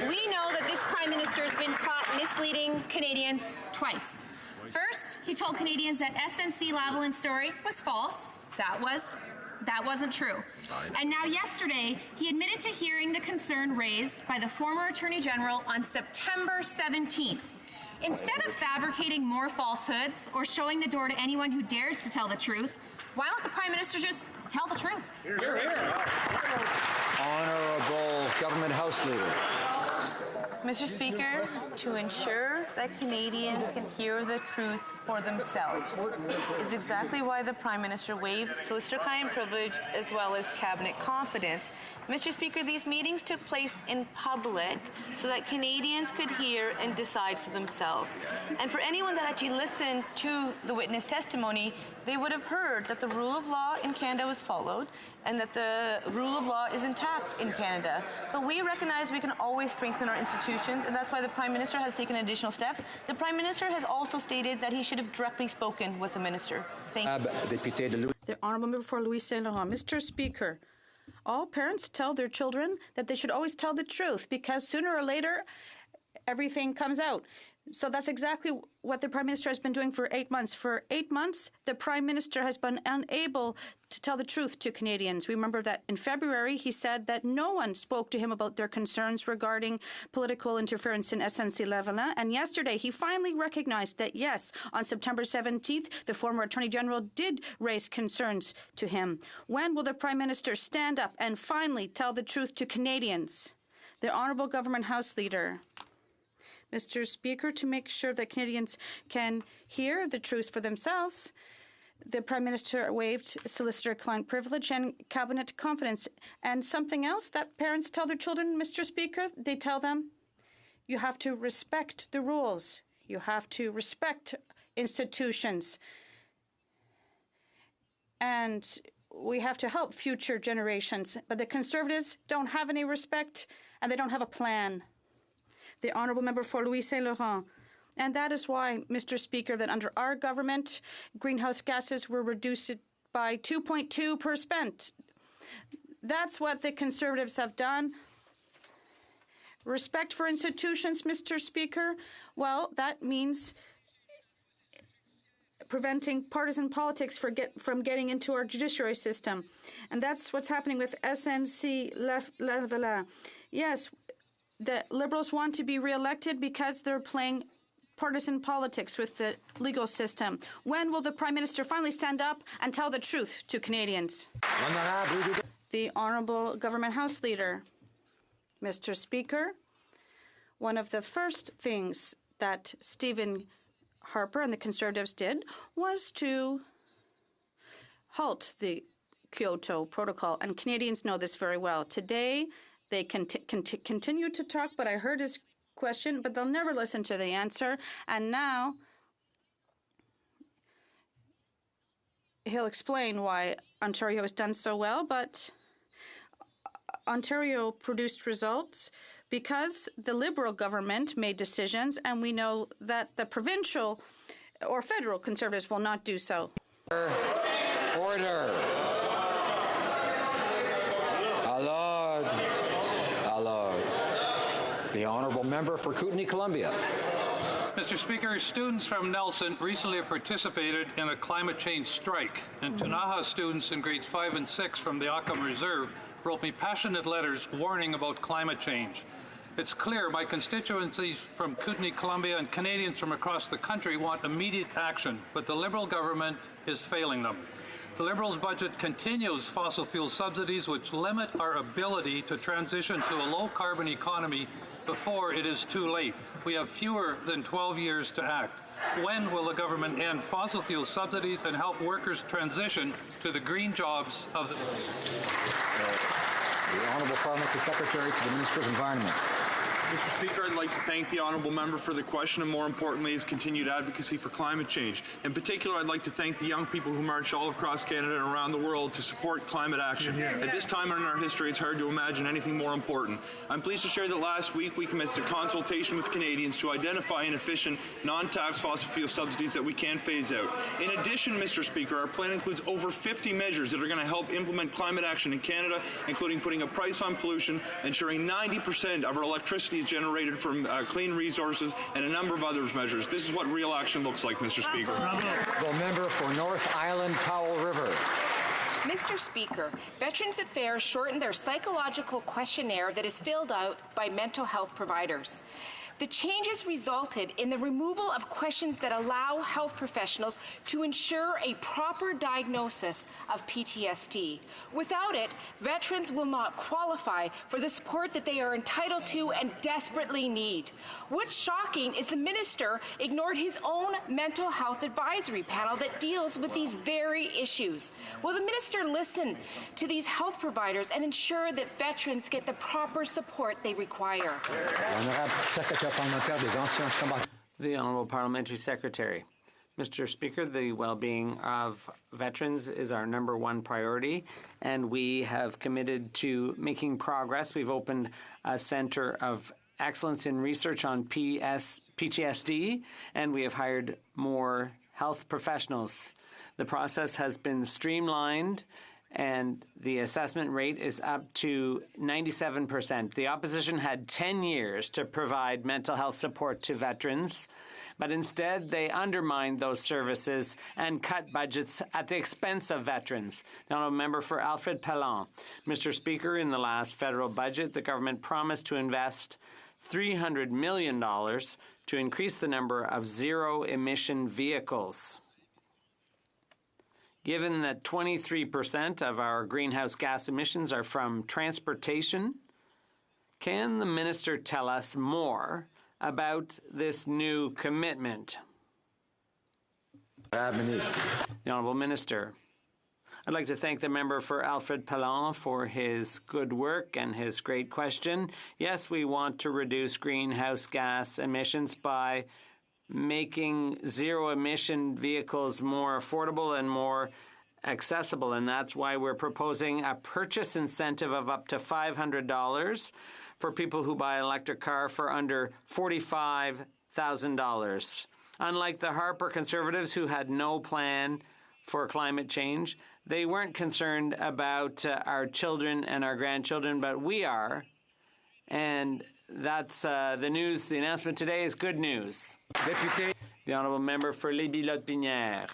We know that this Prime Minister has been caught misleading Canadians twice. First, he told Canadians that SNC-Lavalin's story was false. That wasn't true. And now yesterday, he admitted to hearing the concern raised by the former Attorney General on September 17th. Instead of fabricating more falsehoods or showing the door to anyone who dares to tell the truth, why don't the Prime Minister just tell the truth? Hear, hear. Honourable Government House Leader. Mr. Speaker, to ensure that Canadians can hear the truth for themselves is exactly why the Prime Minister waived solicitor-client privilege as well as cabinet confidence. Mr. Speaker, these meetings took place in public so that Canadians could hear and decide for themselves. And for anyone that actually listened to the witness testimony, they would have heard that the rule of law in Canada was followed and that the rule of law is intact in Canada. But we recognize we can always strengthen our institutions, and that's why the Prime Minister has taken additional steps. The Prime Minister has also stated that he should have directly spoken with the Minister. Thank you. The Honourable Member for Louis Saint Laurent. Mr. Speaker, all parents tell their children that they should always tell the truth because sooner or later everything comes out. So that's exactly what the Prime Minister has been doing for 8 months. For 8 months, the Prime Minister has been unable to tell the truth to Canadians. We remember that in February, he said that no one spoke to him about their concerns regarding political interference in SNC-Lavalin. And yesterday, he finally recognized that, yes, on September 17th, the former Attorney General did raise concerns to him. When will the Prime Minister stand up and finally tell the truth to Canadians? The Honourable Government House Leader. Mr. Speaker, to make sure that Canadians can hear the truth for themselves, the Prime Minister waived solicitor-client privilege and cabinet confidence. And something else that parents tell their children, Mr. Speaker, they tell them, you have to respect the rules. You have to respect institutions. And we have to help future generations. But the Conservatives don't have any respect, and they don't have a plan. The Honourable Member for Louis Saint Laurent. And that is why, Mr. Speaker, that under our government, greenhouse gases were reduced by 2.2%. That's what the Conservatives have done. Respect for institutions, Mr. Speaker, well, that means preventing partisan politics from getting into our judiciary system. And that's what's happening with SNC-Lavalin. Yes, the Liberals want to be re-elected because they're playing partisan politics with the legal system. When will the Prime Minister finally stand up and tell the truth to Canadians? The Honourable Government House Leader. Mr. Speaker, one of the first things that Stephen Harper and the Conservatives did was to halt the Kyoto Protocol, and Canadians know this very well. Today, they continue to talk, but I heard his question, but they'll never listen to the answer. And now he'll explain why Ontario has done so well, but Ontario produced results because the Liberal government made decisions, and we know that the provincial or federal Conservatives will not do so. Order. The Honourable Member for Kootenay-Columbia. Mr. Speaker, students from Nelson recently participated in a climate change strike, and Tunaha students in grades 5 and 6 from the Occam Reserve wrote me passionate letters warning about climate change. It's clear my constituencies from Kootenay-Columbia and Canadians from across the country want immediate action, but the Liberal government is failing them. The Liberals' budget continues fossil fuel subsidies, which limit our ability to transition to a low-carbon economy before it is too late. We have fewer than 12 years to act. When will the government end fossil fuel subsidies and help workers transition to the green jobs of the... The Honourable Parliamentary Secretary to the Minister of Environment. Mr. Speaker, I'd like to thank the Honourable Member for the question and, more importantly, his continued advocacy for climate change. In particular, I'd like to thank the young people who march all across Canada and around the world to support climate action. At this time in our history, it's hard to imagine anything more important. I'm pleased to share that last week we commenced a consultation with Canadians to identify inefficient, non-tax fossil fuel subsidies that we can phase out. In addition, Mr. Speaker, our plan includes over 50 measures that are going to help implement climate action in Canada, including putting a price on pollution, ensuring 90% of our electricity is generated from clean resources, and a number of other measures. This is what real action looks like, Mr. Speaker. The member for North Island, Powell River. Mr. Speaker, Veterans Affairs shortened their psychological questionnaire that is filled out by mental health providers. The changes resulted in the removal of questions that allow health professionals to ensure a proper diagnosis of PTSD. Without it, veterans will not qualify for the support that they are entitled to and desperately need. What's shocking is the minister ignored his own mental health advisory panel that deals with these very issues. Will the minister listen to these health providers and ensure that veterans get the proper support they require? The Honourable Parliamentary Secretary. Mr. Speaker, the well-being of veterans is our #1 priority, and we have committed to making progress. We've opened a Centre of Excellence in Research on PTSD, and we have hired more health professionals. The process has been streamlined, and the assessment rate is up to 97%. The opposition had 10 years to provide mental health support to veterans, but instead they undermined those services and cut budgets at the expense of veterans. The honourable member for Alfred Pellan. Mr. Speaker, in the last federal budget, the government promised to invest $300 million to increase the number of zero-emission vehicles. Given that 23% of our greenhouse gas emissions are from transportation, can the minister tell us more about this new commitment? The Honourable Minister. I'd like to thank the member for Alfred Pellan for his good work and his great question. Yes, we want to reduce greenhouse gas emissions by making zero-emission vehicles more affordable and more accessible, and that's why we're proposing a purchase incentive of up to $500 for people who buy an electric car for under $45,000. Unlike the Harper Conservatives, who had no plan for climate change, they weren't concerned about our children and our grandchildren, but we are, and that's the news. The announcement today is good news. The Honourable Member for Lévis-Lotbinière.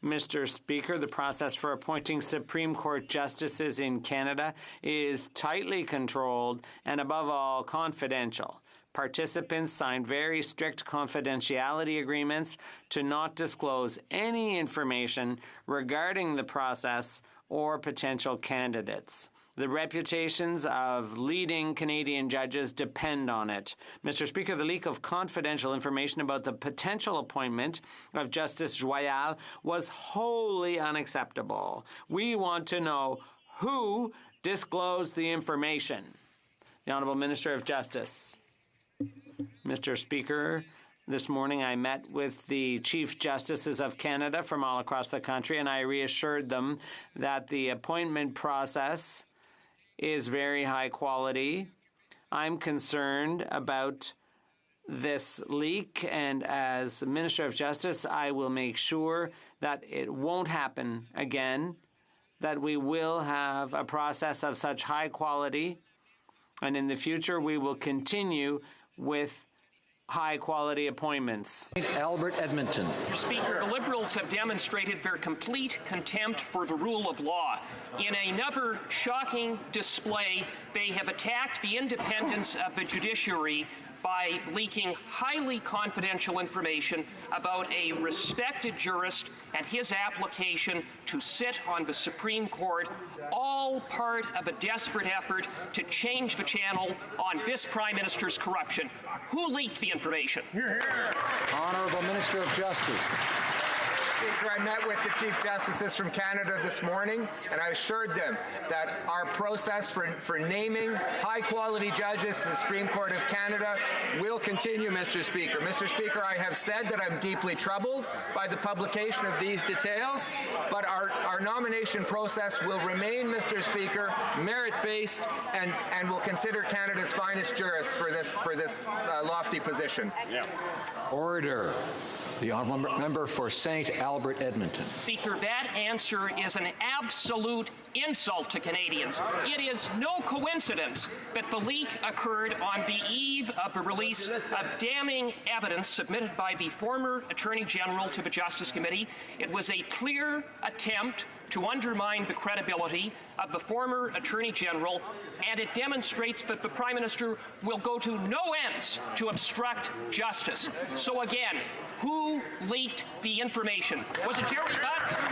Mr. Speaker, the process for appointing Supreme Court justices in Canada is tightly controlled and, above all, confidential. Participants signed very strict confidentiality agreements to not disclose any information regarding the process or potential candidates. The reputations of leading Canadian judges depend on it. Mr. Speaker, the leak of confidential information about the potential appointment of Justice Joyal was wholly unacceptable. We want to know who disclosed the information. The Honourable Minister of Justice. Mr. Speaker, this morning I met with the Chief Justices of Canada from all across the country, and I reassured them that the appointment process is very high quality. I'm concerned about this leak, and as Minister of Justice, I will make sure that it won't happen again, that we will have a process of such high quality, and in the future we will continue with high-quality appointments. Albert Edmonton. Mr. Speaker, the Liberals have demonstrated their complete contempt for the rule of law. In another shocking display, they have attacked the independence of the judiciary by leaking highly confidential information about a respected jurist and his application to sit on the Supreme Court, all part of a desperate effort to change the channel on this Prime Minister's corruption. Who leaked the information? Honourable Minister of Justice. Speaker, I met with the Chief Justices from Canada this morning, and I assured them that our process for naming high-quality judges to the Supreme Court of Canada will continue, Mr. Speaker. Mr. Speaker, I have said that I'm deeply troubled by the publication of these details, but our nomination process will remain, Mr. Speaker, merit-based, and will consider Canada's finest jurists for this lofty position. Yeah. Order. The honourable member for St. Albert Edmonton. Speaker, that answer is an absolute insult to Canadians. It is no coincidence that the leak occurred on the eve of the release of damning evidence submitted by the former Attorney General to the Justice Committee. It was a clear attempt to undermine the credibility of the former Attorney General, and it demonstrates that the Prime Minister will go to no ends to obstruct justice. So again, who leaked the information? Was it Jerry Butts? The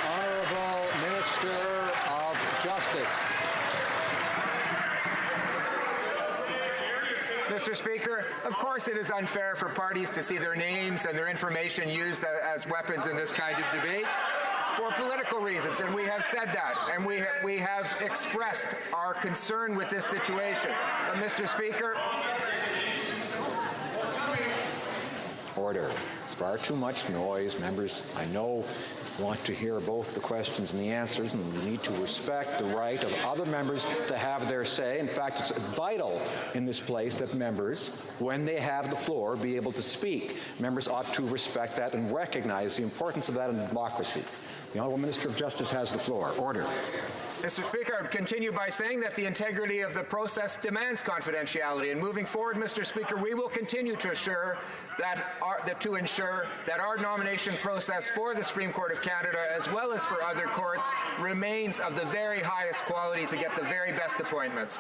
Honourable Minister of Justice. Mr. Speaker, of course it is unfair for parties to see their names and their information used as weapons in this kind of debate for political reasons, and we have said that, and we have expressed our concern with this situation. But Mr. Speaker, Order. It's far too much noise. Members, I know, want to hear both the questions and the answers, and we need to respect the right of other members to have their say. In fact, it's vital in this place that members, when they have the floor, be able to speak. Members ought to respect that and recognize the importance of that in democracy. The Honourable Minister of Justice has the floor. Order. Mr. Speaker, I would continue by saying that the integrity of the process demands confidentiality. And moving forward, Mr. Speaker, we will continue to ensure that our nomination process for the Supreme Court of Canada, as well as for other courts, remains of the very highest quality to get the very best appointments.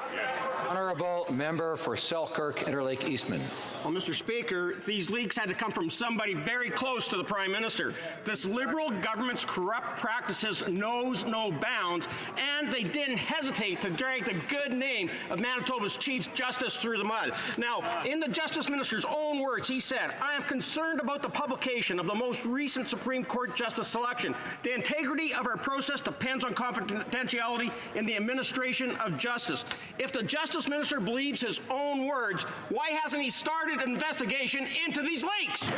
Honourable Member for Selkirk, Interlake Eastman. Well, Mr. Speaker, these leaks had to come from somebody very close to the Prime Minister. This Liberal government's corrupt practices knows no bounds, and they didn't hesitate to drag the good name of Manitoba's Chief Justice through the mud. Now, in the Justice Minister's own words, he said, "I am concerned about the publication of the most recent Supreme Court Justice selection. The integrity of our process depends on confidentiality in the administration of justice." If the Justice Minister believes his own words, why hasn't he started an investigation into these leaks? The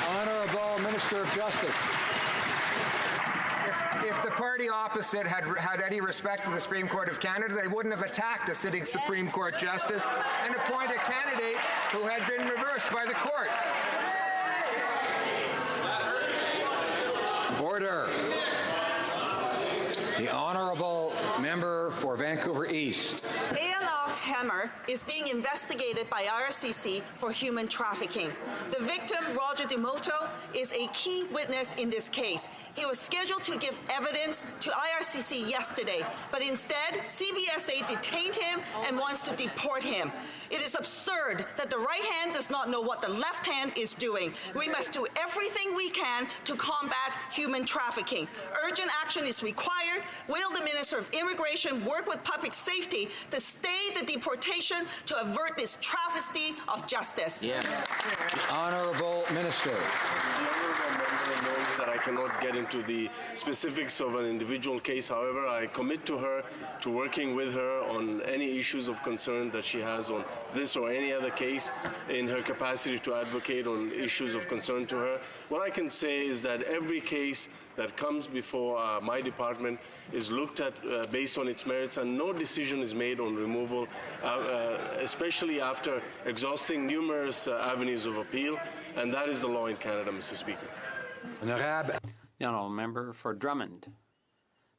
Honourable Minister of Justice. If the party opposite had any respect for the Supreme Court of Canada, they wouldn't have attacked a sitting Supreme Court justice and appointed a candidate who had been reversed by the court. Order. The Honourable Member for Vancouver East. A&R Hammer is being investigated by IRCC for human trafficking. The victim, Roger DeMoto, is a key witness in this case. He was scheduled to give evidence to IRCC yesterday, but instead, CBSA detained him and wants to deport him. It is absurd that the right hand does not know what the left hand is doing. We must do everything we can to combat human trafficking. Urgent action is required. Will the Minister of Immigration work with public safety to stay the deportation to avert this travesty of justice? Yeah. The Honourable Minister. That I cannot get into the specifics of an individual case. However, I commit to her to working with her on any issues of concern that she has on this or any other case in her capacity to advocate on issues of concern to her. What I can say is that every case that comes before my department is looked at based on its merits, and no decision is made on removal, especially after exhausting numerous avenues of appeal, and that is the law in Canada, Mr. Speaker. The Honourable Member for Drummond.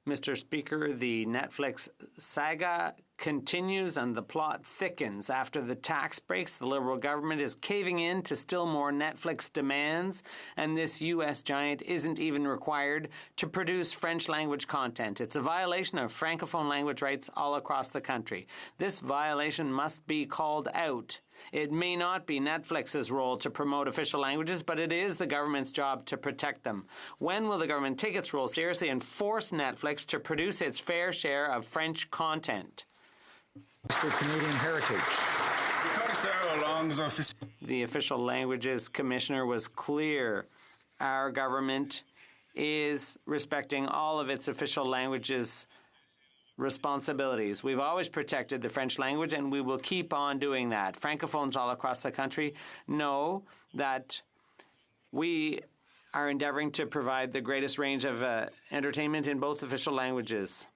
Mr. Speaker, the Netflix saga continues and the plot thickens. After the tax breaks, the Liberal government is caving in to still more Netflix demands, and this U.S. giant isn't even required to produce French-language content. It's a violation of Francophone language rights all across the country. This violation must be called out. It may not be Netflix's role to promote official languages, but it is the government's job to protect them. When will the government take its role seriously and force Netflix to produce its fair share of French content? Minister of Canadian Heritage. The Official Languages Commissioner was clear. Our government is respecting all of its official languages responsibilities. We've always protected the French language, and we will keep on doing that. Francophones all across the country know that we are endeavoring to provide the greatest range of entertainment in both official languages.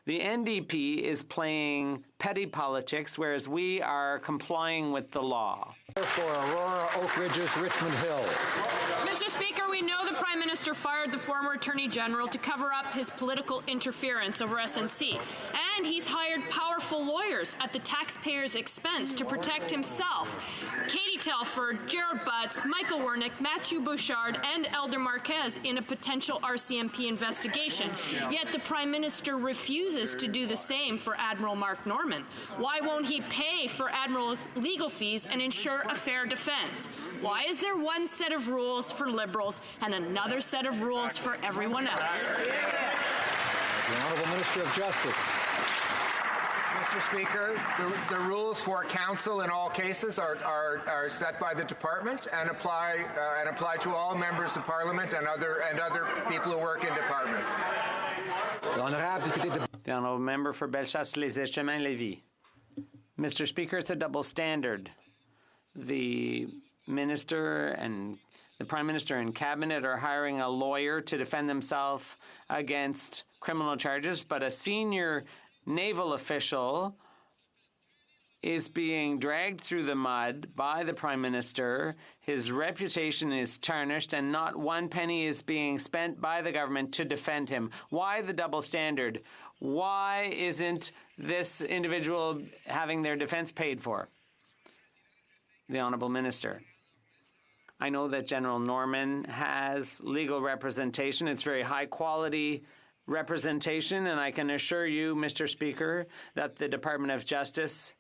The NDP is playing petty politics, whereas we are complying with the law. For Aurora, Oak Ridges, Richmond Hill. Mr. Speaker, we know the Prime Minister fired the former Attorney General to cover up his political interference over SNC. And he's hired powerful lawyers at the taxpayers' expense to protect himself. Katie Telford, Gerald Butts, Michael Wernick, Matthew Bouchard, and Elder Marquez in a potential RCMP investigation. Yet the Prime Minister refuses to do the same for Admiral Mark Norman. Why won't he pay for Admiral's legal fees and ensure a fair defense? Why is there one set of rules for Liberals and another set of rules for everyone else? The Honourable Minister of Justice. Mr. Speaker, the rules for counsel in all cases are set by the department and apply to all members of Parliament and other people who work in departments. The Honourable Member for Bellechasse-les-Échemins-Lévis. Mr. Speaker, it's a double standard. The Minister and the Prime Minister and Cabinet are hiring a lawyer to defend themselves against criminal charges, but a senior naval official is being dragged through the mud by the Prime Minister. His reputation is tarnished, and not one penny is being spent by the government to defend him. Why the double standard? Why isn't this individual having their defense paid for? The Honourable Minister. I know that General Norman has legal representation. It's very high-quality representation, and I can assure you, Mr. Speaker, that the Department of Justice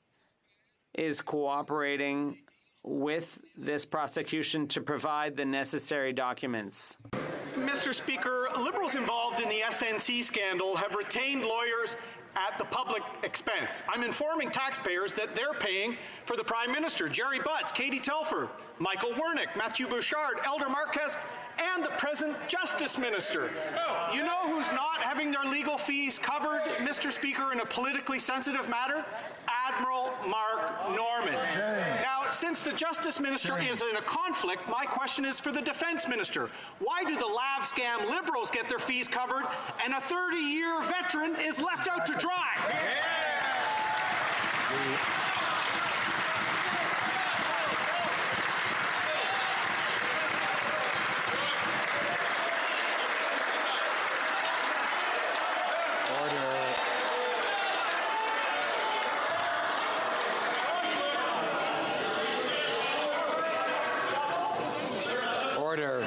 is cooperating with this prosecution to provide the necessary documents. Mr. Speaker, Liberals involved in the SNC scandal have retained lawyers at the public expense. I'm informing taxpayers that they're paying for the Prime Minister, Jerry Butts, Katie Telford, Michael Wernick, Matthew Bouchard, Elder Marquez, and the present Justice Minister. You know who's not having their legal fees covered, Mr. Speaker, in a politically sensitive matter? Admiral Mark Norman. Now, since the Justice Minister is in a conflict, my question is for the Defense Minister. Why do the lav scam Liberals get their fees covered and a 30-year veteran is left out to dry? Order.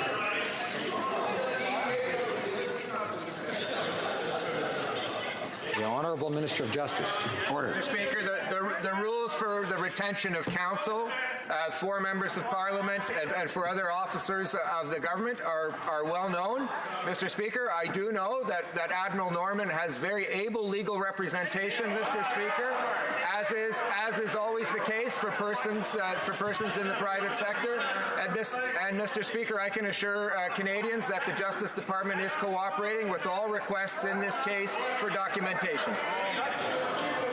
The Honourable Minister of Justice. Order. Mr. Speaker, the rules for the retention of counsel for members of Parliament and for other officers of the government are well known. Mr. Speaker, I do know that Admiral Norman has very able legal representation, Mr. Speaker, as is always the case for persons in the private sector. And Mr. Speaker, I can assure Canadians that the Justice Department is cooperating with all requests in this case for documentation.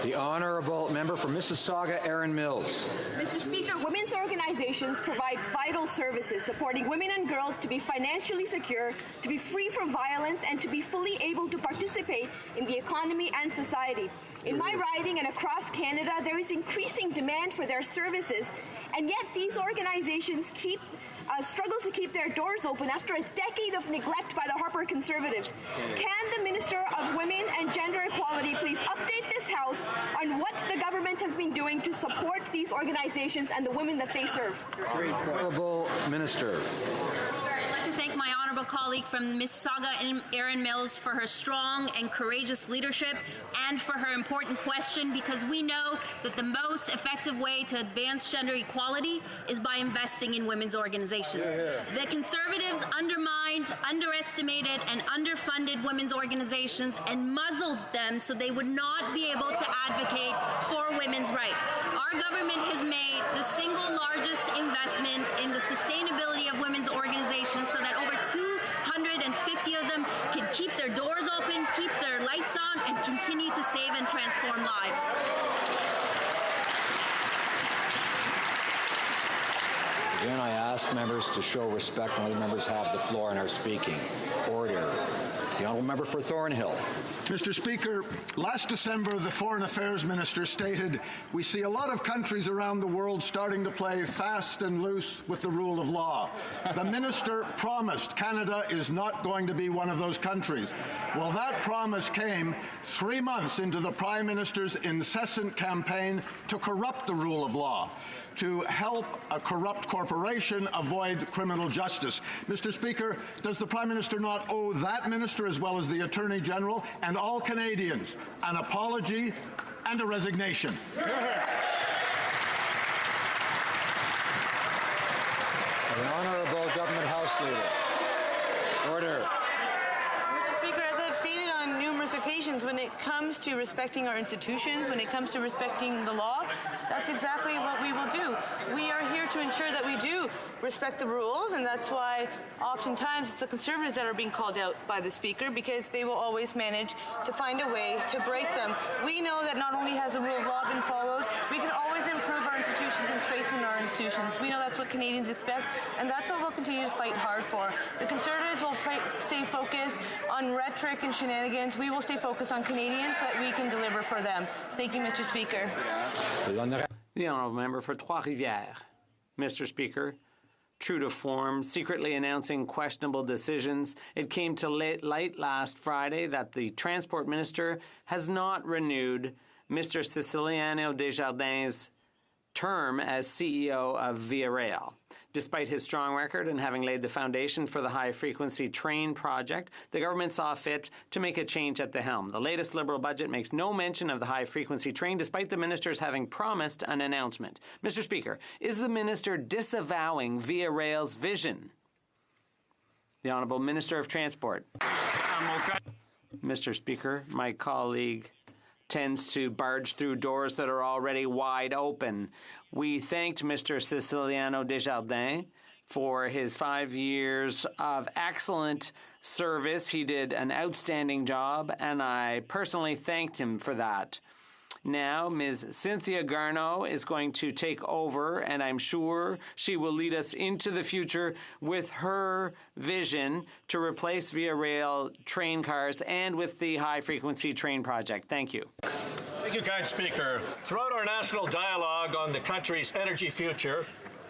The Honourable Member for Mississauga, Erin Mills. Mr. Speaker, women's organizations provide vital services supporting women and girls to be financially secure, to be free from violence, and to be fully able to participate in the economy and society. In my riding and across Canada, there is increasing demand for their services, and yet these organizations struggle to keep their doors open after a decade of neglect by the Harper Conservatives. Can the Minister of Women and Gender Equality please update this House on what the government has been doing to support these organizations and the women that they serve? Honourable Minister. I'd like to thank my honourable colleague from Mississauga, Erin Mills, for her strong and courageous leadership and for her important question, because we know that the most effective way to advance gender equality is by investing in women's organizations. The Conservatives undermined, underestimated, and underfunded women's organizations and muzzled them so they would not be able to advocate for women's rights. Our government has made the single largest investment in the sustainability of women's organizations so that over 250 of them can keep their doors open, keep their lights on, and continue to save and transform lives. Again, I ask members to show respect when other members have the floor and are speaking. Order. The Honourable Member for Thornhill. Mr. Speaker, last December, the Foreign Affairs Minister stated, "We see a lot of countries around the world starting to play fast and loose with the rule of law." The Minister promised Canada is not going to be one of those countries. Well, that promise came 3 months into the Prime Minister's incessant campaign to corrupt the rule of law, to help a corrupt corporation avoid criminal justice. Mr. Speaker, does the Prime Minister not owe that minister, as well as the Attorney General and all Canadians, an apology and a resignation? The Honourable Government House Leader. Order. Mr. Speaker, as I've stated on numerous occasions, when it comes to respecting our institutions, when it comes to respecting the law, that's exactly what we will do. We are here to ensure that we do respect the rules, and that's why oftentimes it's the Conservatives that are being called out by the Speaker, because they will always manage to find a way to break them. We know that not only has the rule of law been followed, we can always improve our institutions and strengthen our institutions. We know that's what Canadians expect, and that's what we'll continue to fight hard for. The Conservatives will stay focused on rhetoric and shenanigans. We will stay focused on Canadians so that we can deliver for them. Thank you, Mr. Speaker. The honourable member for Trois-Rivières. Mr. Speaker, true to form, secretly announcing questionable decisions, it came to light last Friday that the Transport Minister has not renewed Mr. Siciliano Desjardins' term as CEO of Via Rail. Despite his strong record and having laid the foundation for the high-frequency train project, the government saw fit to make a change at the helm. The latest Liberal budget makes no mention of the high-frequency train, despite the ministers having promised an announcement. Mr. Speaker, is the minister disavowing Via Rail's vision? The Honourable Minister of Transport. Mr. Speaker, my colleague tends to barge through doors that are already wide open. We thanked Mr. Siciliano Desjardins for his 5 years of excellent service. He did an outstanding job, and I personally thanked him for that. Now, Ms. Cynthia Garneau is going to take over, and I'm sure she will lead us into the future with her vision to replace Via Rail train cars and with the high-frequency train project. Thank you. Thank you, kind Speaker. Throughout our national dialogue on the country's energy future,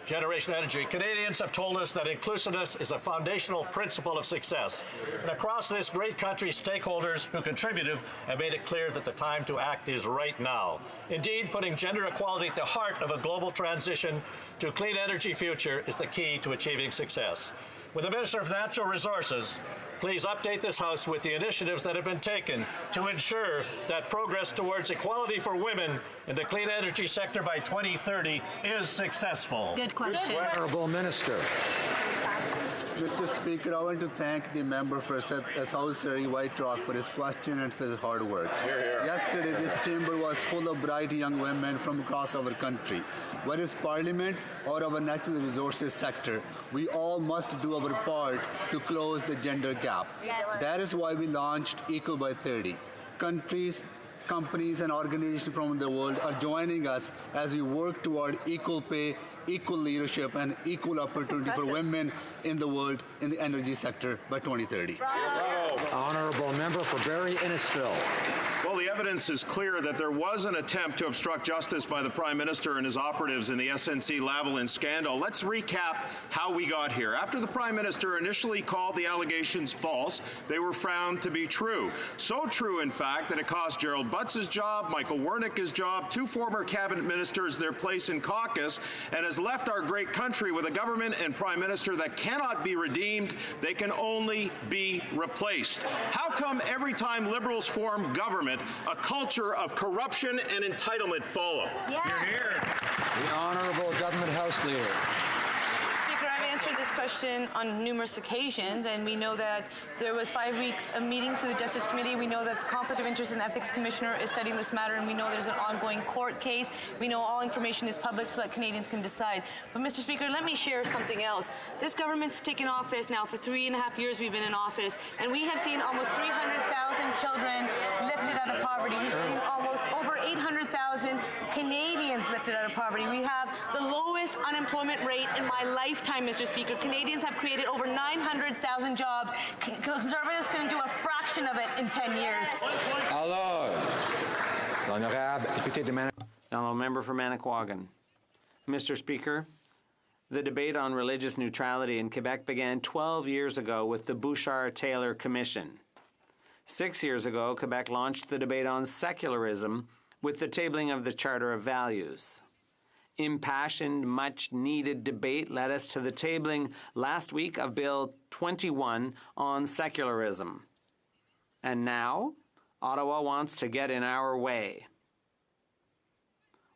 Generation Energy, Canadians have told us that inclusiveness is a foundational principle of success. And across this great country, stakeholders who contributed have made it clear that the time to act is right now. Indeed, putting gender equality at the heart of a global transition to a clean energy future is the key to achieving success. With the Minister of Natural Resources, please update this House with the initiatives that have been taken to ensure that progress towards equality for women in the clean energy sector by 2030 is successful. Good question. Honourable Minister. Mr. Speaker, I want to thank the member for South Surrey White Rock for his question and for his hard work. Hear, hear. Yesterday, this chamber was full of bright young women from across our country. Whether it's Parliament or our natural resources sector, we all must do our part to close the gender gap. Yes. That is why we launched Equal by 30. Countries, companies, and organizations from the world are joining us as we work toward equal pay, equal leadership, and equal opportunity for women in the world in the energy sector by 2030. Bravo. Honourable member for Barrie Innisfil. Well, the evidence is clear that there was an attempt to obstruct justice by the Prime Minister and his operatives in the SNC-Lavalin scandal. Let's recap how we got here. After the Prime Minister initially called the allegations false, they were found to be true. So true, in fact, that it cost Gerald Butts' job, Michael Wernick his job, 2 former cabinet ministers their place in caucus, and has left our great country with a government and Prime Minister that cannot be redeemed. They can only be replaced. How come every time Liberals form government, a culture of corruption and entitlement follow? Yeah. Hear, hear. The Honourable Government House Leader. Speaker, I've answered this question on numerous occasions, and we know that there was 5 weeks of meetings through the Justice Committee. We know that the Conflict of Interest and Ethics Commissioner is studying this matter, and we know there's an ongoing court case. We know all information is public so that Canadians can decide. But, Mr. Speaker, let me share something else. This government's taken office now for 3.5 years we've been in office, and we have seen almost 300,000 children lifted out of poverty. We've seen almost over 800,000 Canadians lifted out of poverty. We have the lowest unemployment rate in my lifetime, Mr. Speaker. Canadians have created over 900,000 jobs. Conservatives couldn't do a fraction of it in 10 years. Alors, l'honorable député de Honourable member for Manicouagan. Mr. Speaker, the debate on religious neutrality in Quebec began 12 years ago with the Bouchard-Taylor Commission. 6 years ago, Quebec launched the debate on secularism with the tabling of the Charter of Values. Impassioned, much-needed debate led us to the tabling last week of Bill 21 on secularism. And now, Ottawa wants to get in our way.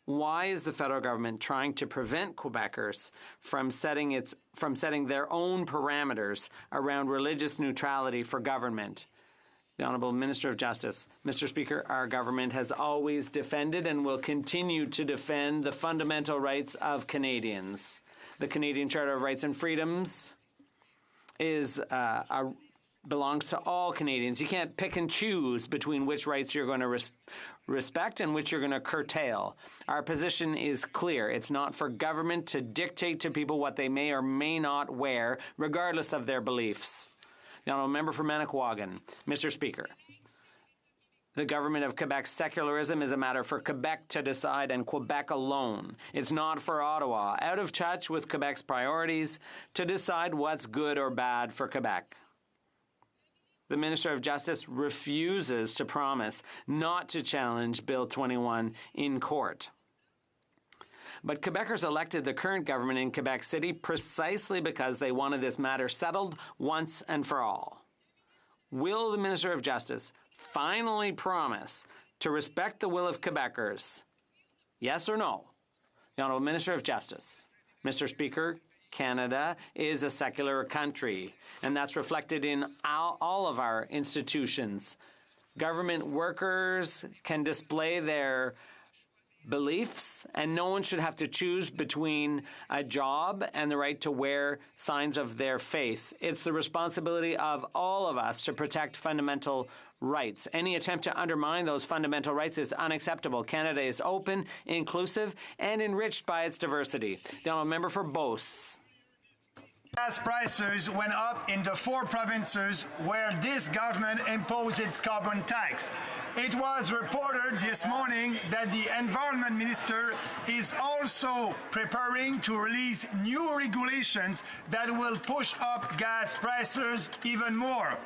Why is the federal government trying to prevent Quebecers from setting their own parameters around religious neutrality for government? The Honourable Minister of Justice. Mr. Speaker, our government has always defended and will continue to defend the fundamental rights of Canadians. The Canadian Charter of Rights and Freedoms is a belongs to all Canadians. You can't pick and choose between which rights you're going to respect and which you're going to curtail. Our position is clear. It's not for government to dictate to people what they may or may not wear, regardless of their beliefs. The Honourable Member for Manicouagan. Mr. Speaker, the government of Quebec's secularism is a matter for Quebec to decide and Quebec alone. It's not for Ottawa, out of touch with Quebec's priorities, to decide what's good or bad for Quebec. The Minister of Justice refuses to promise not to challenge Bill 21 in court. But Quebecers elected the current government in Quebec City precisely because they wanted this matter settled once and for all. Will the Minister of Justice finally promise to respect the will of Quebecers? Yes or no? The Honourable Minister of Justice. Mr. Speaker, Canada is a secular country, and that's reflected in all of our institutions. Government workers can display their beliefs, and no one should have to choose between a job and the right to wear signs of their faith. It's the responsibility of all of us to protect fundamental rights. Any attempt to undermine those fundamental rights is unacceptable. Canada is open, inclusive, and enriched by its diversity. The Honourable Member for Beauce. Gas prices went up in the 4 provinces where this government imposed its carbon tax. It was reported this morning that the Environment Minister is also preparing to release new regulations that will push up gas prices even more.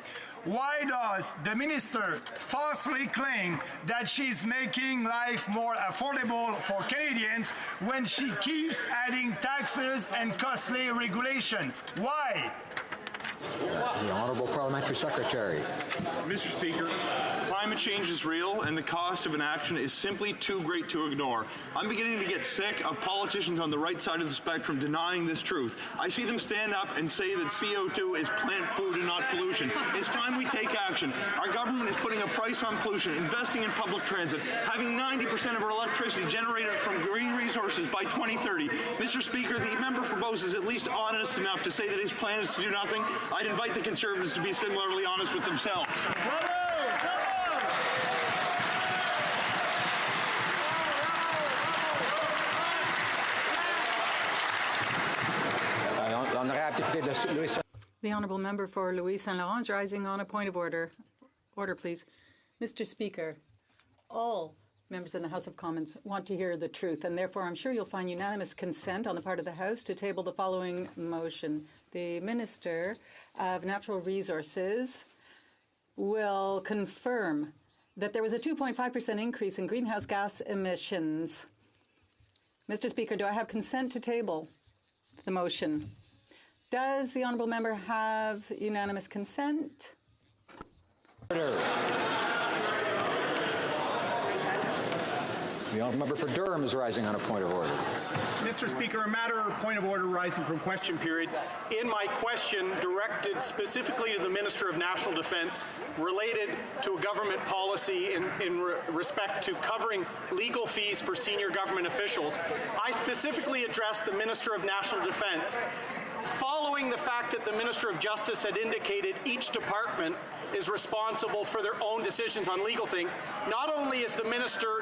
Why does the minister falsely claim that she's making life more affordable for Canadians when she keeps adding taxes and costly regulation? Why? The Honourable Parliamentary Secretary. Mr. Speaker, climate change is real and the cost of inaction is simply too great to ignore. I'm beginning to get sick of politicians on the right side of the spectrum denying this truth. I see them stand up and say that CO2 is plant food and not pollution. It's time we take action. Our government is putting a price on pollution, investing in public transit, having 90% of our electricity generated from green resources by 2030. Mr. Speaker, the member for Beauce is at least honest enough to say that his plan is to do nothing. I'd invite the Conservatives to be similarly honest with themselves. The Honourable Member for Louis Saint Laurent is rising on a point of order. Order, please. Mr. Speaker, all members in the House of Commons want to hear the truth, and therefore I'm sure you'll find unanimous consent on the part of the House to table the following motion. The Minister of Natural Resources will confirm that there was a 2.5% increase in greenhouse gas emissions. Mr. Speaker, do I have consent to table the motion? Does the Honourable Member have unanimous consent? Order. The Honourable Member for Durham is rising on a point of order. Mr. Speaker, a matter of point of order rising from question period. In my question directed specifically to the Minister of National Defence related to a government policy in respect to covering legal fees for senior government officials, I specifically addressed the Minister of National Defence following the fact that the Minister of Justice had indicated each department is responsible for their own decisions on legal things. Not only is the Minister